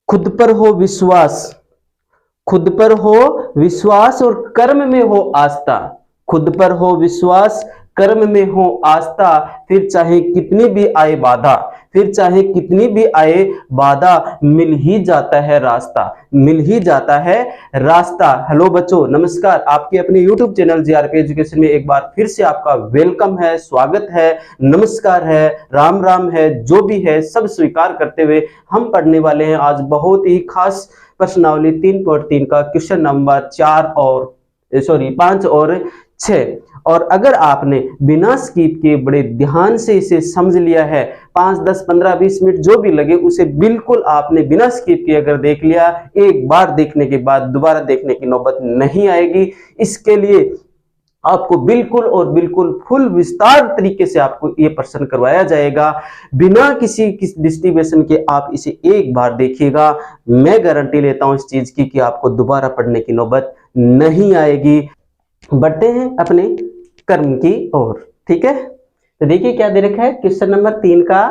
खुद पर हो विश्वास, खुद पर हो विश्वास और कर्म में हो आस्था, खुद पर हो विश्वास कर्म में हो आस्था, फिर चाहे कितनी भी आए बाधा, फिर चाहे कितनी भी आए बाधा, मिल ही जाता है रास्ता, मिल ही जाता है रास्ता। हेलो बच्चों, नमस्कार। आपके अपने YouTube चैनल जीआरपी एजुकेशन में एक बार फिर से आपका वेलकम है, स्वागत है, नमस्कार है, राम राम है, जो भी है सब स्वीकार करते हुए हम पढ़ने वाले हैं आज बहुत ही खास प्रश्नावली 3.3 का क्वेश्चन नंबर 5 और 6। और अगर आपने बिना स्किप के बड़े ध्यान से इसे समझ लिया है, 5, 10, 15, 20 मिनट जो भी लगे उसे बिल्कुल आपने बिना स्किप के अगर देख लिया, एक बार देखने के बाद दोबारा देखने की नौबत नहीं आएगी। इसके लिए आपको बिल्कुल और बिल्कुल फुल विस्तार तरीके से आपको ये प्रश्न करवाया जाएगा, बिना किसी डिस्ट्रीब्यूशन के आप इसे एक बार देखिएगा। मैं गारंटी लेता हूं इस चीज की कि आपको दोबारा पढ़ने की नौबत नहीं आएगी। बढ़ते हैं अपने कर्म की ओर, ठीक है। तो देखिए क्या दे रखा है, क्वेश्चन नंबर 3 का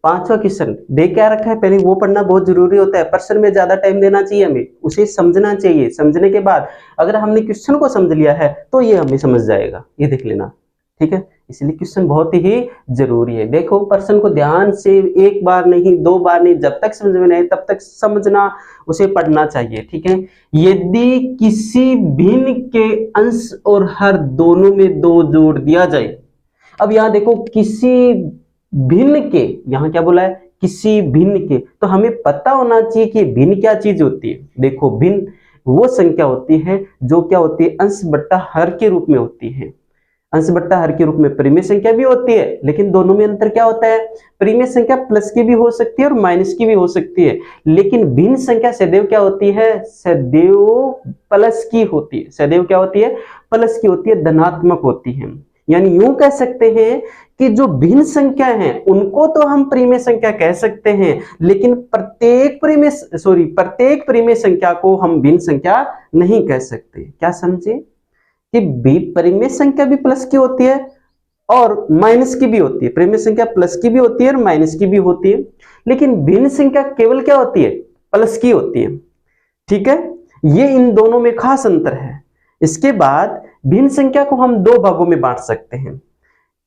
5वां क्वेश्चन दे क्या रखा है, पहले वो पढ़ना बहुत जरूरी होता है। प्रश्न में ज्यादा टाइम देना चाहिए, हमें उसे समझना चाहिए। समझने के बाद अगर हमने क्वेश्चन को समझ लिया है तो ये हमें समझ जाएगा, ये देख लेना, ठीक है। इसलिए क्वेश्चन बहुत ही जरूरी है। देखो प्रश्न को ध्यान से एक बार नहीं, 2 बार नहीं, जब तक समझ में नहीं तब तक समझना, उसे पढ़ना चाहिए, ठीक है। यदि किसी भिन्न के अंश और हर दोनों में 2 जोड़ दिया जाए। अब यहां देखो किसी भिन्न के, यहां क्या बोला है, किसी भिन्न के, तो हमें पता होना चाहिए कि भिन्न क्या चीज होती है। देखो भिन्न वो संख्या होती है जो क्या होती है, अंश बट्टा हर के रूप में होती है। अंश बट्टा हर के रूप में परिमेय संख्या भी होती है, लेकिन दोनों में अंतर क्या होता है, परिमेय संख्या प्लस की भी हो सकती है और माइनस की भी हो सकती है, लेकिन भिन्न संख्या सदैव क्या होती है, सदैव प्लस की होती है। सदैव क्या होती है, प्लस की होती है, धनात्मक होती है। यानी यूं कह सकते हैं कि जो भिन्न संख्या हैं उनको तो हम परिमेय संख्या कह सकते हैं, लेकिन प्रत्येक परिमेय संख्या को हम भिन्न संख्या नहीं कह सकते। क्या समझे कि परिमेय संख्या भी प्लस की होती है और माइनस की भी होती है। परिमेय संख्या प्लस की भी होती है और माइनस की भी होती है, लेकिन भिन्न संख्या केवल क्या होती है, प्लस की होती है, ठीक है। ये इन दोनों में खास अंतर है। इसके बाद भिन्न संख्या को हम 2 भागों में बांट सकते हैं।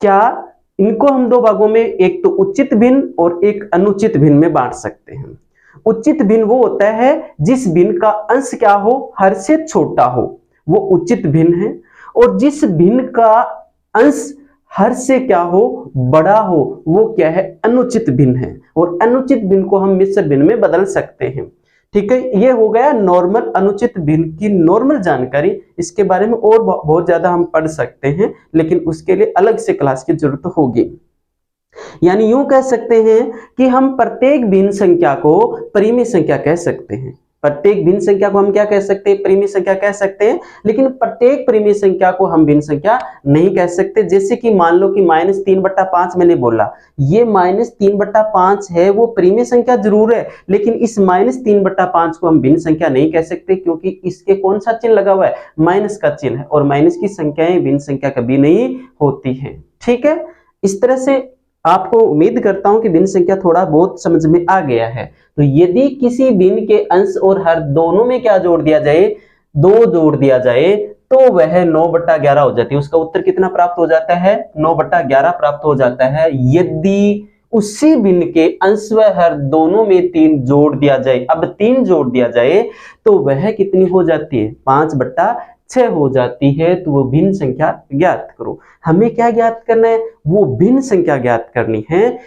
क्या इनको हम 2 भागों में, एक तो उचित भिन्न और एक अनुचित भिन्न में बांट सकते हैं। उचित भिन्न वो होता है जिस भिन्न का अंश क्या हो, हर से छोटा हो, वो उचित भिन्न है। और जिस भिन्न का अंश हर से क्या हो, बड़ा हो, वो क्या है, अनुचित भिन्न है। और अनुचित भिन्न को हम मिश्र भिन्न में बदल सकते हैं, ठीक है। ये हो गया नॉर्मल अनुचित भिन्न की नॉर्मल जानकारी। इसके बारे में और बहुत ज्यादा हम पढ़ सकते हैं, लेकिन उसके लिए अलग से क्लास की जरूरत होगी। यानी यूं कह सकते हैं कि हम प्रत्येक भिन्न संख्या को परिमेय संख्या कह सकते हैं। प्रत्येक भिन्न संख्या को हम क्या कह सकते हैं, परिमेय संख्या कह सकते हैं, लेकिन प्रत्येक परिमेय संख्या को हम भिन्न संख्या नहीं कह सकते। जैसे कि मान लो कि -3/5 मैंने बोला, ये -3/5 है, वो परिमेय संख्या जरूर है, लेकिन इस -3/5 को हम भिन्न संख्या नहीं कह सकते, क्योंकि इसके कौन सा चिन्ह लगा हुआ है, माइनस का चिन्ह है, और माइनस की संख्याएं भिन्न संख्या कभी नहीं होती है, ठीक है। इस तरह से आपको उम्मीद करता हूं कि भिन्न संख्या थोड़ा बहुत समझ में आ गया है। तो यदि किसी भिन्न के अंश और हर दोनों में क्या जोड़ दिया जाए, 2 जोड़ दिया जाए, तो वह 9/11 हो जाती है। उसका उत्तर कितना प्राप्त हो जाता है, 9/11 प्राप्त हो जाता है। यदि उसी भिन्न के अंश व हर दोनों में 3 जोड़ दिया जाए, अब 3 जोड़ दिया जाए तो वह कितनी हो जाती है, 5/6 हो जाती है। तो वो भिन्न संख्या ज्ञात करो। हमें क्या ज्ञात करना है, वो भिन्न संख्या ज्ञात करनी है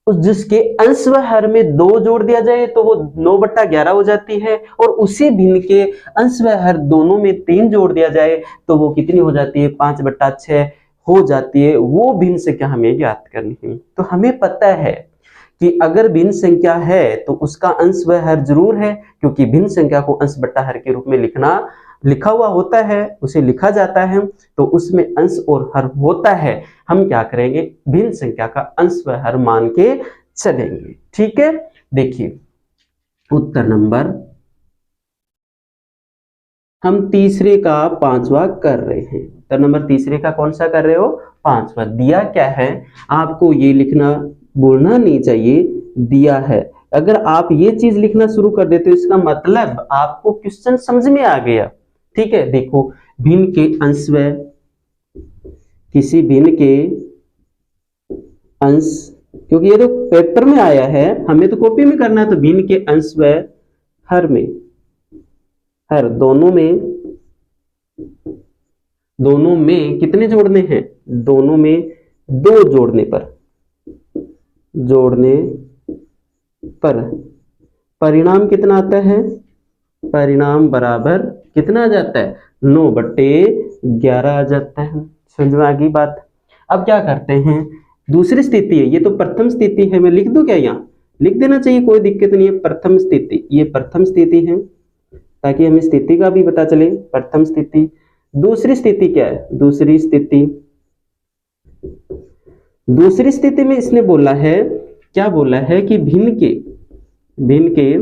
जिसके अंश व हर में 2 जोड़ दिया जाए तो वो 9/11 हो जाती है, और उसी भिन्न के अंश व हर दोनों में 3 जोड़ दिया जाए तो वो कितनी हो जाती है, 5/6 हो जाती है। वो भिन्न संख्या हमें ज्ञात करनी है। तो हमें पता है कि अगर भिन्न संख्या है तो उसका अंश व हर जरूर है, क्योंकि भिन्न संख्या को अंश बट्टा हर के रूप में लिखा हुआ होता है, उसे लिखा जाता है, तो उसमें अंश और हर होता है। हम क्या करेंगे, भिन्न संख्या का अंश व हर मान के चलेंगे, ठीक है। देखिए उत्तर नंबर हम तीसरे का 5वां कर रहे हैं। उत्तर नंबर तीसरे का कौन सा कर रहे हो, 5वां। दिया क्या है, आपको ये लिखना बोलना नहीं चाहिए, दिया है अगर आप ये चीज लिखना शुरू कर देते हो इसका मतलब आपको क्वेश्चन समझ में आ गया। ठीक है, देखो भिन्न के अंश व किसी भिन्न के अंश, क्योंकि ये तो पेपर में आया है, हमें तो कॉपी में करना है, तो भिन्न के अंश व हर में, हर दोनों में कितने जोड़ने हैं, दोनों में 2 जोड़ने पर परिणाम कितना आता है, परिणाम बराबर कितना आ जाता है, 9/11 आ जाता है। समझ में आ गई बात। अब क्या करते हैं, दूसरी स्थिति है, ये तो प्रथम स्थिति है, मैं लिख दूं क्या, यहाँ लिख देना चाहिए, कोई दिक्कत नहीं है। प्रथम स्थिति, ये प्रथम स्थिति है ताकि हमें स्थिति का भी पता चले, प्रथम स्थिति। दूसरी स्थिति क्या है, दूसरी स्थिति में इसने बोला है, क्या बोला है कि भिन्न के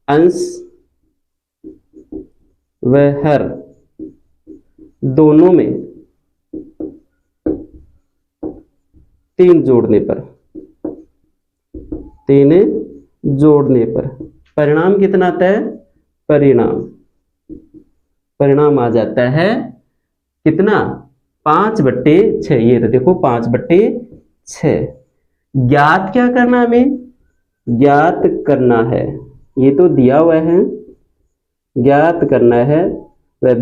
अंश व हर दोनों में 3 जोड़ने पर परिणाम कितना आता है, परिणाम आ जाता है कितना, 5/6। ये देखो 5/6। ज्ञात क्या करना, हमें ज्ञात करना है, ये तो दिया हुआ है, ज्ञात करना है वह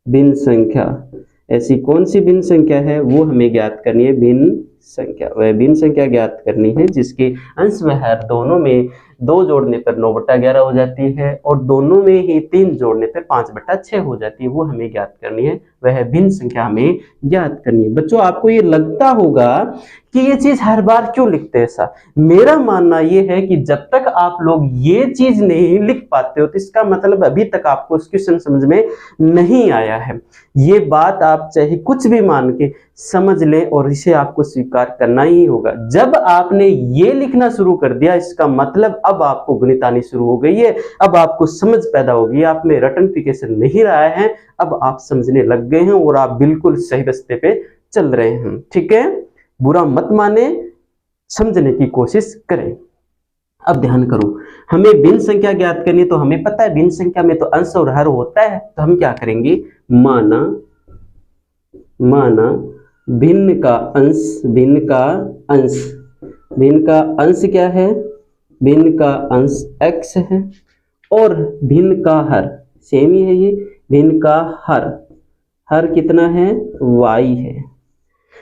भिन्न संख्या, ऐसी कौन सी भिन्न संख्या है वो हमें ज्ञात करनी है, भिन्न संख्या ज्ञात करनी है जिसके अंश व हर दोनों में 2 जोड़ने पर 9/11 हो जाती है और दोनों में ही 3 जोड़ने पर 5/6 हो जाती है, वो हमें ज्ञात करनी है, वह भिन्न संख्या हमें ज्ञात करनी है। बच्चों आपको ये लगता होगा कि ये चीज हर बार क्यों लिखते हैं ऐसा, मेरा मानना ये है कि जब तक आप लोग ये चीज नहीं लिख पाते हो तो इसका मतलब अभी तक आपको क्वेश्चन समझ में नहीं आया है। ये बात आप चाहे कुछ भी मान के समझ लें और इसे आपको स्वीकार करना ही होगा। जब आपने ये लिखना शुरू कर दिया इसका मतलब अब आपको गणित आनी शुरू हो गई है, अब आपको समझ पैदा हो गई, आप में रटनफिकेशन नहीं रहा है, अब आप समझने लग गए हैं और आप बिल्कुल सही रास्ते पे चल रहे हैं। ठीक है, बुरा मत माने, समझने की कोशिश करें। अब ध्यान करो, हमें भिन्न संख्या ज्ञात करनी है, तो हमें पता है भिन्न संख्या में तो अंश और हर होता है, तो हम क्या करेंगे, माना भिन्न का अंश क्या है, भिन्न का अंश x है और भिन्न का हर सेम ही है, ये भिन्न का हर कितना है, y है।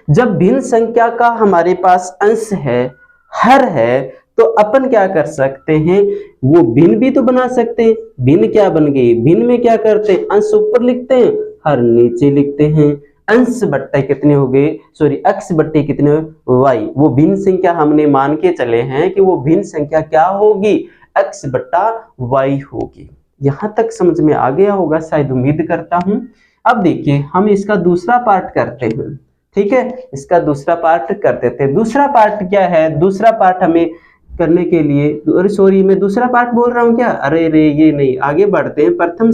जब भिन्न संख्या का हमारे पास अंश है, हर है, तो अपन क्या कर सकते हैं, वो भिन्न भी तो बना सकते हैं। भिन्न क्या बन गई, भिन्न में क्या करते हैं, अंश ऊपर लिखते हैं, हर नीचे लिखते हैं। अंश बट्टे कितने हो गए, सॉरी x बट्टे कितने, y, वो भिन्न संख्या हमने मान के चले हैं कि वो भिन्न संख्या क्या होगी, x/y होगी। यहां तक समझ में आ गया होगा शायद, उम्मीद करता हूं। अब देखिए हम इसका दूसरा पार्ट करते हैं। ठीक है, इसका दूसरा पार्ट कर देते हैं। दूसरा पार्ट क्या है, दूसरा पार्ट हमें करने के लिए, अरे सॉरी मैं दूसरा पार्ट बोल रहा हूं क्या, अरे रे ये नहीं, आगे बढ़ते हैं। प्रथम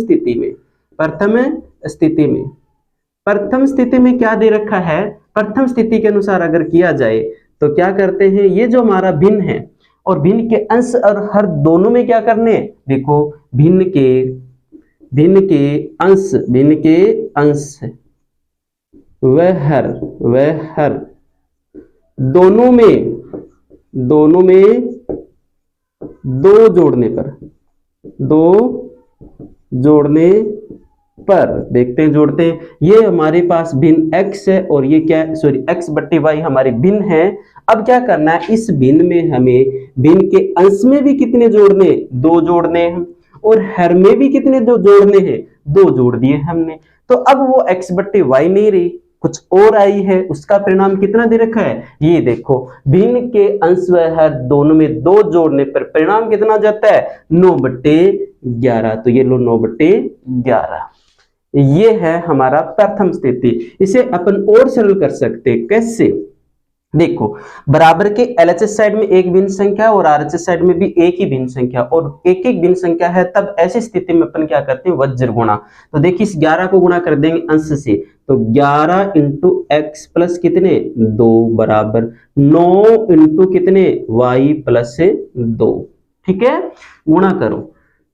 स्थिति में क्या दे रखा है, प्रथम स्थिति के अनुसार अगर किया जाए तो क्या करते हैं, ये जो हमारा भिन्न है और भिन्न के अंश और हर दोनों में क्या करने, देखो भिन्न के अंश वह हर दोनों में 2 जोड़ने पर देखते हैं, जोड़ते हैं। ये हमारे पास भिन्न x है और ये क्या है, सॉरी x/y हमारे भिन्न है। अब क्या करना है, इस भिन्न में हमें भिन्न के अंश में भी कितने जोड़ने, 2 जोड़ने हैं और हर में भी कितने 2 जोड़ने हैं, 2 जोड़ दिए हमने। तो अब वो x/y नहीं रही, कुछ और आई है, उसका परिणाम कितना दे रखा है, ये देखो भिन्न के अंश व हर दोनों में 2 जोड़ने पर परिणाम कितना जाता है, 9/11। तो ये लो 9/11, ये है हमारा प्रथम स्थिति। इसे अपन और सरल कर सकते हैं, कैसे, देखो बराबर के LHS साइड में एक भिन्न संख्या और RHS साइड में भी एक ही भिन्न संख्या और एक भिन्न संख्या है, तब ऐसी स्थिति में अपन क्या करते हैं, वज्र गुणा। तो देखिए इस 11 को गुणा कर देंगे अंश से, तो 11 इंटू एक्स प्लस कितने 2 बराबर 9 इंटू कितने y प्लस 2। ठीक है, गुणा करो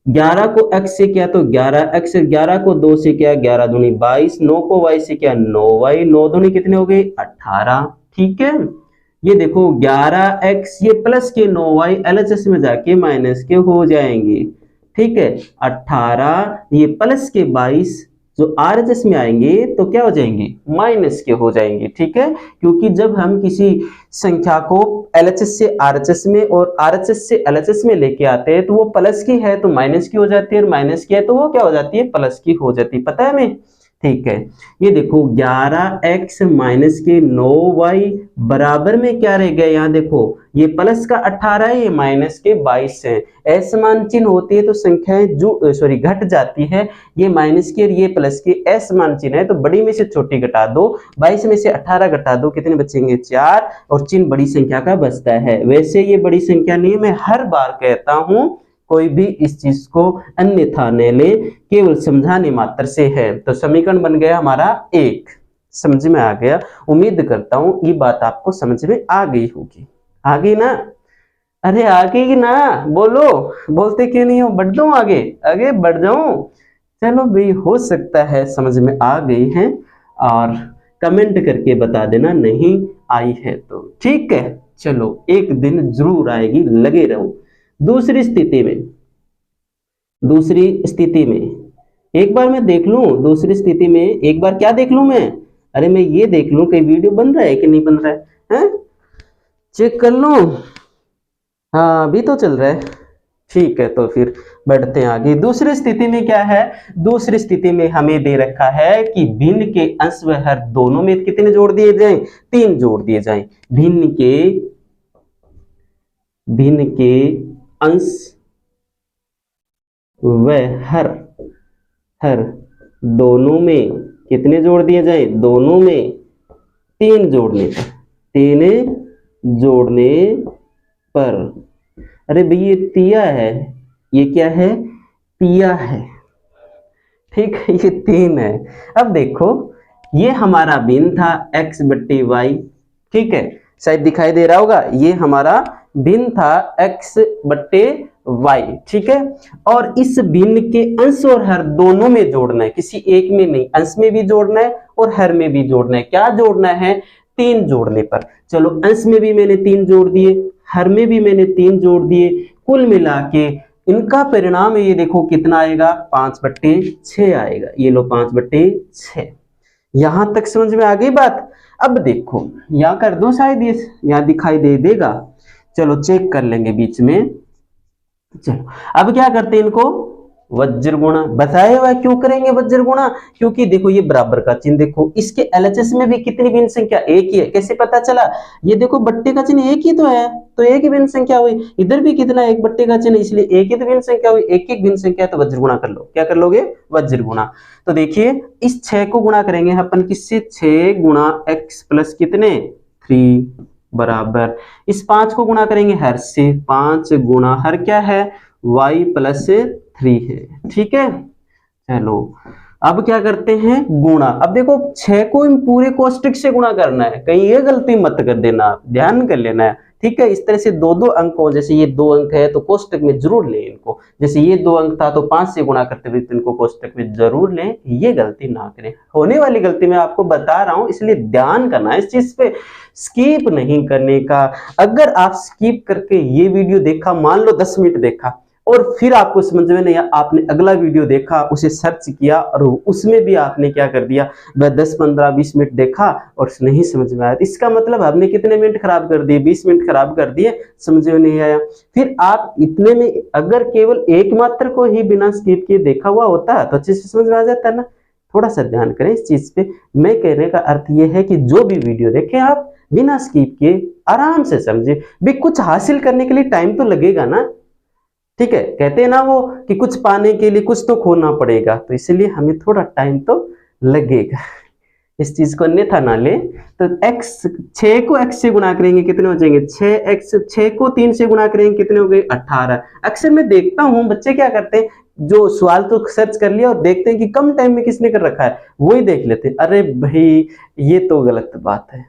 11 को x से किया तो 11x, 11 को 2 से किया 11 दूनी 22, 9 को y से किया 9y, 9 दूनी कितने हो गए 18। ठीक है, ये देखो 11x ये प्लस के 9y एलएचएस में जाके माइनस के हो जाएंगे। ठीक है, 18 ये प्लस के 22 जो आरएचएस में आएंगे तो क्या हो जाएंगे माइनस के हो जाएंगे। ठीक है, क्योंकि जब हम किसी संख्या को एलएचएस से आरएचएस में और आरएचएस से एलएचएस में लेके आते हैं तो वो प्लस की है तो माइनस की हो जाती है, और माइनस की है तो वो क्या हो जाती है प्लस की हो जाती है। पता है हमें। ठीक है, ये देखो 11x माइनस के 9y बराबर में क्या रह गया, यहाँ देखो ये प्लस का 18 है, ये माइनस के 22 है। असमान चिन्ह होती है तो संख्याएं जो घट जाती है, ये माइनस की और ये प्लस की असमान चिन्ह है तो बड़ी में से छोटी घटा दो, 22 में से 18 घटा दो, कितने बचेंगे 4, और चिन्ह बड़ी संख्या का बचता है। वैसे ये बड़ी संख्या नहीं, मैं हर बार कहता हूं कोई भी इस चीज को अन्यथा न ले, केवल समझाने मात्र से है। तो समीकरण बन गया हमारा 1। समझ में आ गया, उम्मीद करता हूं ये बात आपको समझ में आ गई होगी। आ गई ना, अरे आ गई ना, बोलो, बोलते क्यों नहीं हो, बढ़ जाऊं आगे, आगे बढ़ जाऊं। चलो भाई, हो सकता है समझ में आ गई है, और कमेंट करके बता देना नहीं आई है तो। ठीक है, चलो एक दिन जरूर आएगी, लगे रहो। दूसरी स्थिति में एक बार मैं देख लूं, दूसरी स्थिति में एक बार क्या देख लूं मैं, अरे मैं ये देख लूं कि वीडियो बन रहा है कि नहीं बन रहा है, चेक कर लूं। हाँ अभी तो चल रहा है। ठीक है, तो फिर बढ़ते हैं आगे। दूसरी स्थिति में क्या है, दूसरी स्थिति में हमें दे रखा है कि भिन्न के अंश व हर दोनों में कितने जोड़ दिए जाएं, 3 जोड़ दिए जाएं। भिन्न के अंश व हर दोनों में कितने जोड़ दिए जाए, दोनों में 3 जोड़ने पर। अरे भाई ये तिया है, ये क्या है तिया है। ठीक है, ये 3 है। अब देखो ये हमारा भिन्न था x बट्टे वाई, ठीक है, शायद दिखाई दे रहा होगा, ये हमारा भिन्न था x बट्टे y, ठीक है। और इस भिन्न के अंश और हर दोनों में जोड़ना है, किसी एक में नहीं, अंश में भी जोड़ना है और हर में भी जोड़ना है। क्या जोड़ना है, 3 जोड़ने पर। चलो अंश में भी मैंने 3 जोड़ दिए, हर में भी मैंने 3 जोड़ दिए, कुल मिला के इनका परिणाम ये देखो कितना आएगा, 5/6 आएगा। ये लो 5/6। यहां तक समझ में आ गई बात। अब देखो यहां कर दो, शायद ये यहां दिखाई दे देगा, चलो चेक कर लेंगे बीच में। चलो अब क्या करते हैं, इनको वज्र गुणा। बताया हुआ क्यों करेंगे वज्र गुणा, क्योंकि देखो ये बराबर का चिन्ह, देखो इसके एलएचएस में भी कितनी भिन्न संख्या, एक ही है। कैसे पता चला, ये देखो बट्टे का चिन्ह एक ही तो है, तो एक ही भिन्न संख्या हुई। इधर भी कितना, एक बट्टे का चिन्ह, इसलिए एक ही तो भिन्न संख्या हुई। एक एक भिन्न संख्या तो वज्र गुणा कर लो। क्या कर लोगे, वज्र गुणा। तो देखिए इस 6 को गुणा करेंगे अपन किससे, 6 गुणा x प्लस कितने 3 बराबर, इस 5 को गुणा करेंगे हर से, 5 गुणा हर क्या है y प्लस 3 है, ठीक है। चलो अब क्या करते हैं, गुणा। अब देखो 6 को पूरे कोष्टक से गुणा करना है, कहीं ये गलती मत कर देना, ध्यान कर लेना है, ठीक है। इस तरह से 2-2 अंक हो, जैसे ये 2 अंक है तो कोष्टक में जरूर लें इनको, जैसे ये 2 अंक था तो 5 से गुणा करते हुए तो इनको कोष्टक में जरूर लें, ये गलती ना करें। होने वाली गलती मैं आपको बता रहा हूं, इसलिए ध्यान करना है इस चीज पे, स्किप नहीं करने का। अगर आप स्किप करके ये वीडियो देखा, मान लो 10 मिनट देखा और फिर आपको समझ में नहीं, आपने अगला वीडियो देखा, उसे सर्च किया और उसमें भी आपने क्या कर दिया, वह 10, 15, 20 मिनट देखा और नहीं समझ में आया, इसका मतलब आपने कितने मिनट खराब कर दिए, 20 मिनट खराब कर दिए, समझ में नहीं आया। फिर आप इतने में अगर केवल एकमात्र को ही बिना स्किप किए देखा हुआ होता तो अच्छे से समझ में आ जाता है ना। थोड़ा सा ध्यान करें इस चीज पे। मैं कहने का अर्थ यह है कि जो भी वीडियो देखें आप बिना स्किप किए आराम से समझे भी, कुछ हासिल करने के लिए टाइम तो लगेगा ना, ठीक है। कहते हैं ना वो कि कुछ पाने के लिए कुछ तो खोना पड़ेगा, तो इसलिए हमें थोड़ा टाइम तो लगेगा, इस चीज को अन्यथा ना ले, तो x 6 को x से गुणा करेंगे कितने हो जाएंगे 6x, 6 को 3 से गुणा करेंगे कितने हो गए 18। अक्सर मैं देखता हूँ बच्चे क्या करते हैं, जो सवाल तो सर्च कर लिया और देखते हैं कि कम टाइम में किसने कर रखा है वही देख लेते हैं। अरे भाई ये तो गलत बात है।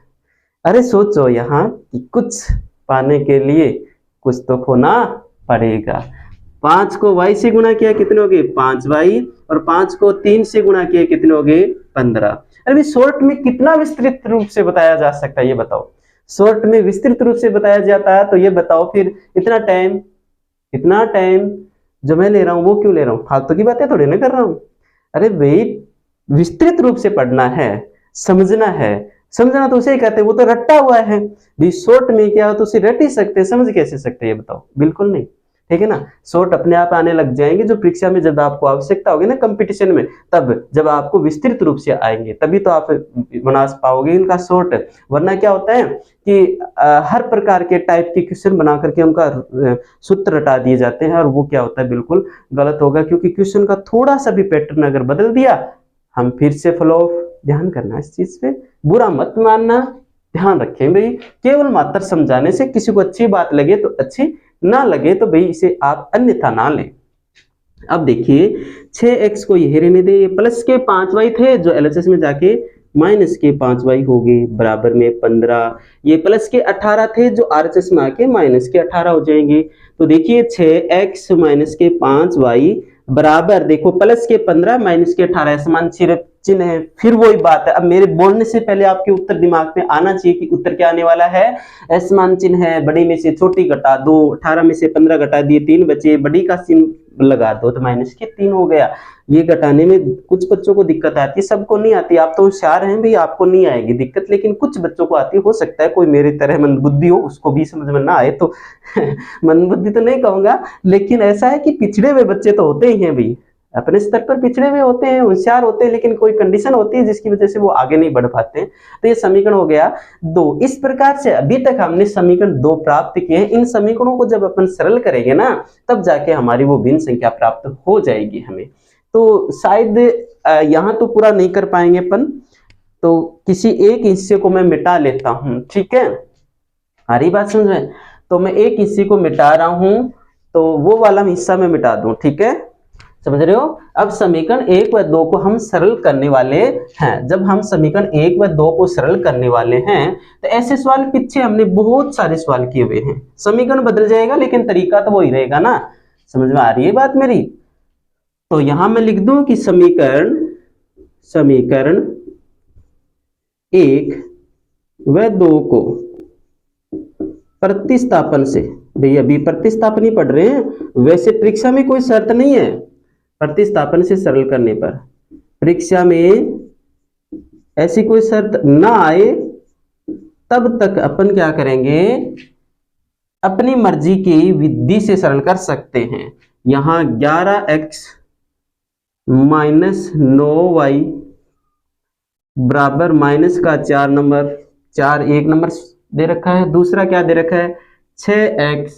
अरे सोचो यहाँ कि कुछ पाने के लिए कुछ तो खोना पड़ेगा। 5 को y से गुणा किया कितने हो गए 5y, और 5 को 3 से गुणा किया कितने हो गए 15। अरे शॉर्ट में कितना विस्तृत रूप से बताया जा सकता है ये बताओ। शॉर्ट में विस्तृत रूप से बताया जाता है तो ये बताओ फिर इतना टाइम जो मैं ले रहा हूं वो क्यों ले रहा हूं, फालतू की बातें थोड़ी ना कर रहा हूं। अरे भाई विस्तृत रूप से पढ़ना है, समझना है। समझना तो उसे ही कहते हैं, वो तो रट्टा हुआ है। शॉर्ट में क्या हो तो उसे रट ही सकते हैं, समझ कैसे सकते हैं ये बताओ, बिल्कुल नहीं, ठीक है ना। शॉर्ट अपने आप आने लग जाएंगे जो परीक्षा में जब आपको आवश्यकता होगी ना कंपटीशन में, तब जब आपको विस्तृत रूप से आएंगे तभी तो आप बना पाओगे इनका शॉर्ट। वरना क्या होता है कि हर प्रकार के टाइप के क्वेश्चन बना करके उनका सूत्र रटा दिए जाते हैं, और वो क्या होता है बिल्कुल गलत होगा, क्योंकि क्वेश्चन का थोड़ा सा भी पैटर्न अगर बदल दिया हम फिर से फ्लॉप। ध्यान करना इस चीज पे, बुरा मत मानना, ध्यान रखें भाई। केवल मात्र समझाने से किसी को अच्छी बात लगे तो अच्छी, ना लगे तो भाई इसे आप अन्यथा ना लें। अब देखिए 6x को ये रहने दे, ये प्लस के 5y थे जो एलएचएस में जाके माइनस के 5y हो गए बराबर में 15, ये प्लस के 18 थे जो आरएचएस में आके माइनस के 18 हो जाएंगे। तो देखिए 6x माइनस के 5y बराबर देखो प्लस के 15 माइनस के 18 समान चिन्ह है। फिर वही बात है, अब मेरे बोलने से पहले आपके उत्तर दिमाग में आना चाहिए कि उत्तर क्या आने वाला है, समान चिन्ह है, बड़ी में से छोटी घटा दो, 18 में से 15 घटा दिए 3 बचे, बड़ी का चिन्ह लगा दो तो माइनस के 3 हो गया। ये घटाने में कुछ बच्चों को दिक्कत आती है, सबको नहीं आती। आप तो होशियार हैं भाई, आपको नहीं आएगी दिक्कत, लेकिन कुछ बच्चों को आती हो सकता है कोई मेरी तरह मंदबुद्धि हो उसको भी समझ में ना आए तो मंदबुद्धि तो नहीं कहूंगा, लेकिन ऐसा है कि पिछड़े हुए बच्चे तो होते ही हैं भाई, अपने स्तर पर पिछड़े हुए होते हैं, होशियार होते हैं, लेकिन कोई कंडीशन होती है जिसकी वजह से वो आगे नहीं बढ़ पाते हैं। तो ये समीकरण हो गया 2। इस प्रकार से अभी तक हमने समीकरण 2 प्राप्त किए हैं। इन समीकरणों को जब अपन सरल करेंगे ना तब जाके हमारी वो भिन्न संख्या प्राप्त हो जाएगी हमें। तो शायद यहाँ तो पूरा नहीं कर पाएंगे अपन, तो किसी एक हिस्से को मैं मिटा लेता हूँ, ठीक है, आ रही बात समझ में। तो मैं एक हिस्से को मिटा रहा हूँ, तो वो वाला हिस्सा मैं मिटा दूं, ठीक है, समझ रहे हो। अब समीकरण 1 व 2 को हम सरल करने वाले हैं। जब हम समीकरण 1 व 2 को सरल करने वाले हैं तो ऐसे सवाल पीछे हमने बहुत सारे सवाल किए हुए हैं। समीकरण बदल जाएगा लेकिन तरीका तो वही रहेगा ना, समझ में आ रही है बात मेरी। तो यहां मैं लिख दूं कि समीकरण 1 व 2 को प्रतिस्थापन से, भाई अभी प्रतिस्थापन ही पढ़ रहे हैं, वैसे परीक्षा में कोई शर्त नहीं है, प्रतिस्थापन से सरल करने पर परीक्षा में ऐसी कोई शर्त ना आए तब तक अपन क्या करेंगे, अपनी मर्जी की विधि से सरल कर सकते हैं। यहां 11x माइनस 9y बराबर माइनस का 4 नंबर, 4 एक नंबर दे रखा है, दूसरा क्या दे रखा है 6x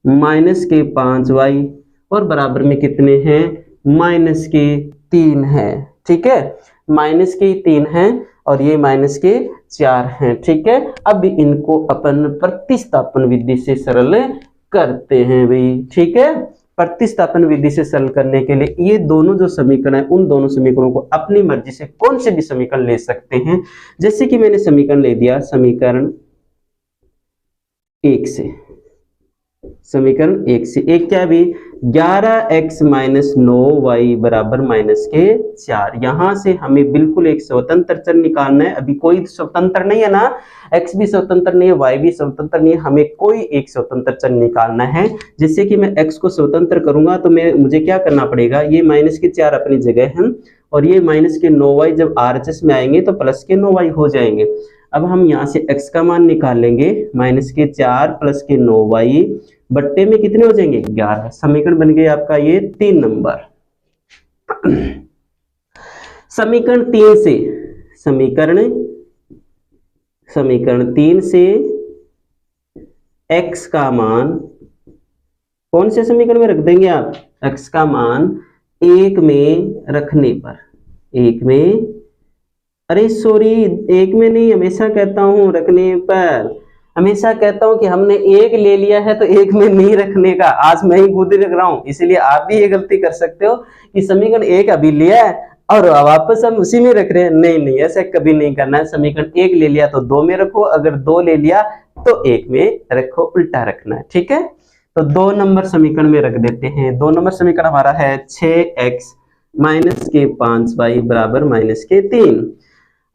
माइनस के 5y और बराबर में कितने हैं माइनस के 3 है, ठीक है, माइनस के 3 हैं और ये माइनस के 4 हैं, ठीक है। अब इनको अपन प्रतिस्थापन विधि से सरल करते हैं भाई, ठीक है। प्रतिस्थापन विधि से सरल करने के लिए ये दोनों जो समीकरण है उन दोनों समीकरणों को अपनी मर्जी से कौन से भी समीकरण ले सकते हैं। जैसे कि मैंने समीकरण ले दिया समीकरण 1 से, समीकरण 1 से, एक क्या भी 11x माइनस 9y बराबर माइनस के 4। यहां से हमें बिल्कुल एक स्वतंत्र चर निकालना है। अभी कोई स्वतंत्र नहीं है ना, x भी स्वतंत्र नहीं है, y भी स्वतंत्र नहीं है, हमें कोई एक स्वतंत्र चर निकालना है। जैसे कि मैं x को स्वतंत्र करूंगा तो मुझे क्या करना पड़ेगा, ये माइनस के 4 अपनी जगह है और ये माइनस के 9y जब RHS में आएंगे तो प्लस के 9y हो जाएंगे। अब हम यहाँ से x का मान निकाल लेंगे, माइनस के 4 प्लस के 9y बट्टे में कितने हो जाएंगे 11। समीकरण बन गया आपका ये 3 नंबर। समीकरण 3 से, समीकरण 3 से x का मान कौन से समीकरण में रख देंगे आप, x का मान 1 में रखने पर, 1 में अरे सॉरी, एक में नहीं, हमेशा कहता हूँ रखने पर, हमेशा कहता हूँ कि हमने एक ले लिया है तो एक में नहीं रखने का। आज मैं ही खुद ही रख रहा हूँ, इसलिए आप भी ये गलती कर सकते हो कि समीकरण एक अभी लिया है और वापस हम उसी में रख रहे हैं। नहीं नहीं, ऐसा कभी नहीं करना है। समीकरण एक ले लिया तो दो में रखो, अगर दो ले लिया तो एक में रखो, उल्टा रखना है। ठीक है, तो 2 नंबर समीकरण में रख देते हैं। 2 नंबर समीकरण हमारा है 6x माइनस के 5y बराबर माइनस के 3।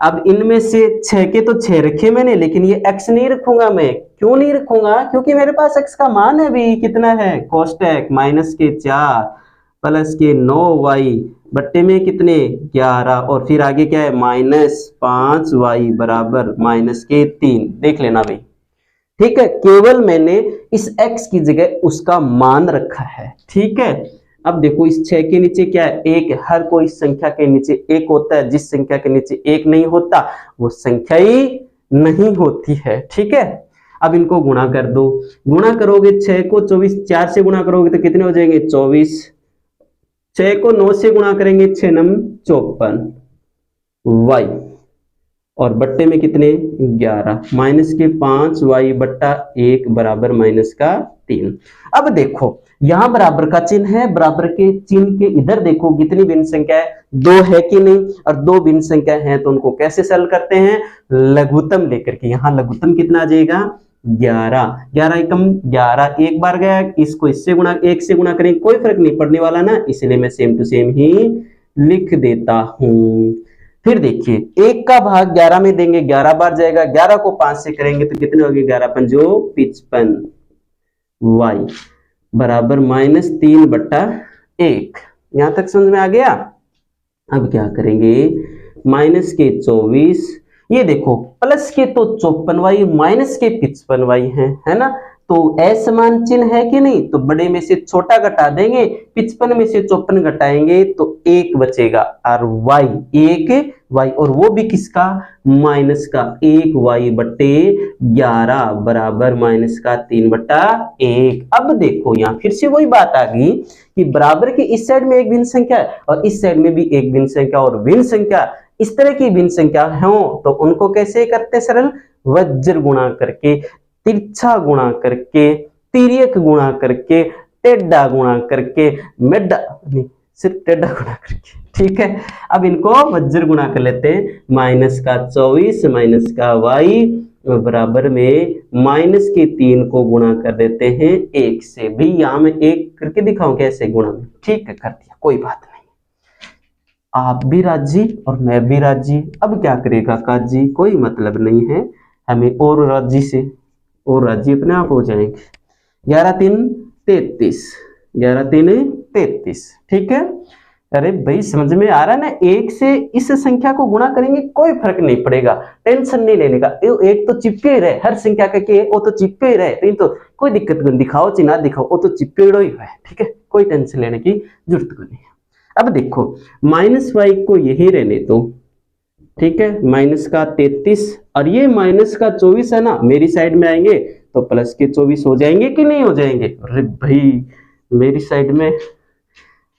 अब इनमें से 6 के तो 6 रखे मैंने, लेकिन ये x नहीं रखूंगा मैं। क्यों नहीं रखूंगा? क्योंकि मेरे पास x का मान है भी कितना है, कोष्टक माइनस के 4 प्लस के 9y बट्टे में कितने 11, और फिर आगे क्या है माइनस 5y बराबर माइनस के 3। देख लेना भाई, ठीक है, केवल मैंने इस x की जगह उसका मान रखा है। ठीक है, अब देखो इस 6 के नीचे क्या है, एक है। हर कोई संख्या के नीचे एक होता है, जिस संख्या के नीचे एक नहीं होता वो संख्या ही नहीं होती है। ठीक है, अब इनको गुणा कर दो। गुणा करोगे 6 को 24, 4 से गुणा करोगे तो कितने हो जाएंगे 24, 6 को 9 से गुणा करेंगे 6 नम 54 y, और बट्टे में कितने 11, माइनस के 5y बट्टा 1 बराबर माइनस का 3। अब देखो यहां बराबर का चिन्ह है, बराबर के चिन्ह के इधर देखो कितनी भिन्न संख्या है, 2 है कि नहीं, और 2 भिन्न संख्या है तो उनको कैसे सरल करते हैं, लघुत्तम लेकर के। यहाँ लघुत्तम कितना आ जाएगा 11, 11 एकम 11, एक बार गया, इसको इससे गुणा, एक से गुणा करें कोई फर्क नहीं पड़ने वाला ना, इसलिए मैं सेम टू सेम ही लिख देता हूं। फिर देखिए 1 का भाग 11 में देंगे, 11 बार जाएगा, 11 को 5 से करेंगे तो कितने हो गए 11 पंजो 55 y बराबर माइनस 3 बट्टा 1। यहां तक समझ में आ गया। अब क्या करेंगे, माइनस के 24, ये देखो प्लस के तो 54y माइनस के 55y है ना, तो असमान चिन्ह है कि नहीं, तो बड़े में से छोटा घटा देंगे, 55 में से 54 घटाएंगे तो 1 बचेगा, और y 1y, और वो भी किसका माइनस का 1y बट्टे 11 बराबर माइनस का 3 बट्टा 1। अब देखो यहाँ फिर से वही बात आ गई कि बराबर के इस साइड में एक भिन्न संख्या है और इस साइड में भी एक भिन्न संख्या, और भिन्न संख्या इस तरह की भिन्न संख्या हो तो उनको कैसे करते सरल, वज्र गुणा करके, तिरछा गुणा करके, तिर्यक गुणा करके, टेढ़ा गुणा करके, मेढ़ा नहीं सिर्फ टेढ़ा गुणा करके। ठीक है, अब इनको वज्र गुणा कर लेते हैं, माइनस का 24 माइनस का y बराबर में माइनस के 3 को गुणा कर देते हैं 1 से। भी यहां मैं 1 करके दिखाऊं कैसे गुणा में, ठीक है कर दिया, कोई बात नहीं। आप भी राजी और मैं भी राजी। अब क्या करेगा काजी, कोई मतलब नहीं है हमें, और राजी से और राजी अपने आप हो जाएंगे। 11 3 33, 11 3 33। ठीक है, अरे भाई समझ में आ रहा है ना, एक से इस संख्या को गुणा करेंगे कोई फर्क नहीं पड़ेगा, टेंशन नहीं लेने का, एक तो चिपके ही रहे, हर संख्या का के वो तो चिपके ही रहे, तो कोई दिक्कत नहीं, दिखाओ चाहे ना दिखाओ वो तो चिपके ही है। ठीक है, कोई टेंशन लेने की जरूरत नहीं है। अब देखो माइनस वाई को यही रहने दो, ठीक है, माइनस का 33 और ये माइनस का 24 है ना, मेरी साइड में आएंगे तो प्लस के 24 हो जाएंगे कि नहीं हो जाएंगे। अरे भाई मेरी साइड में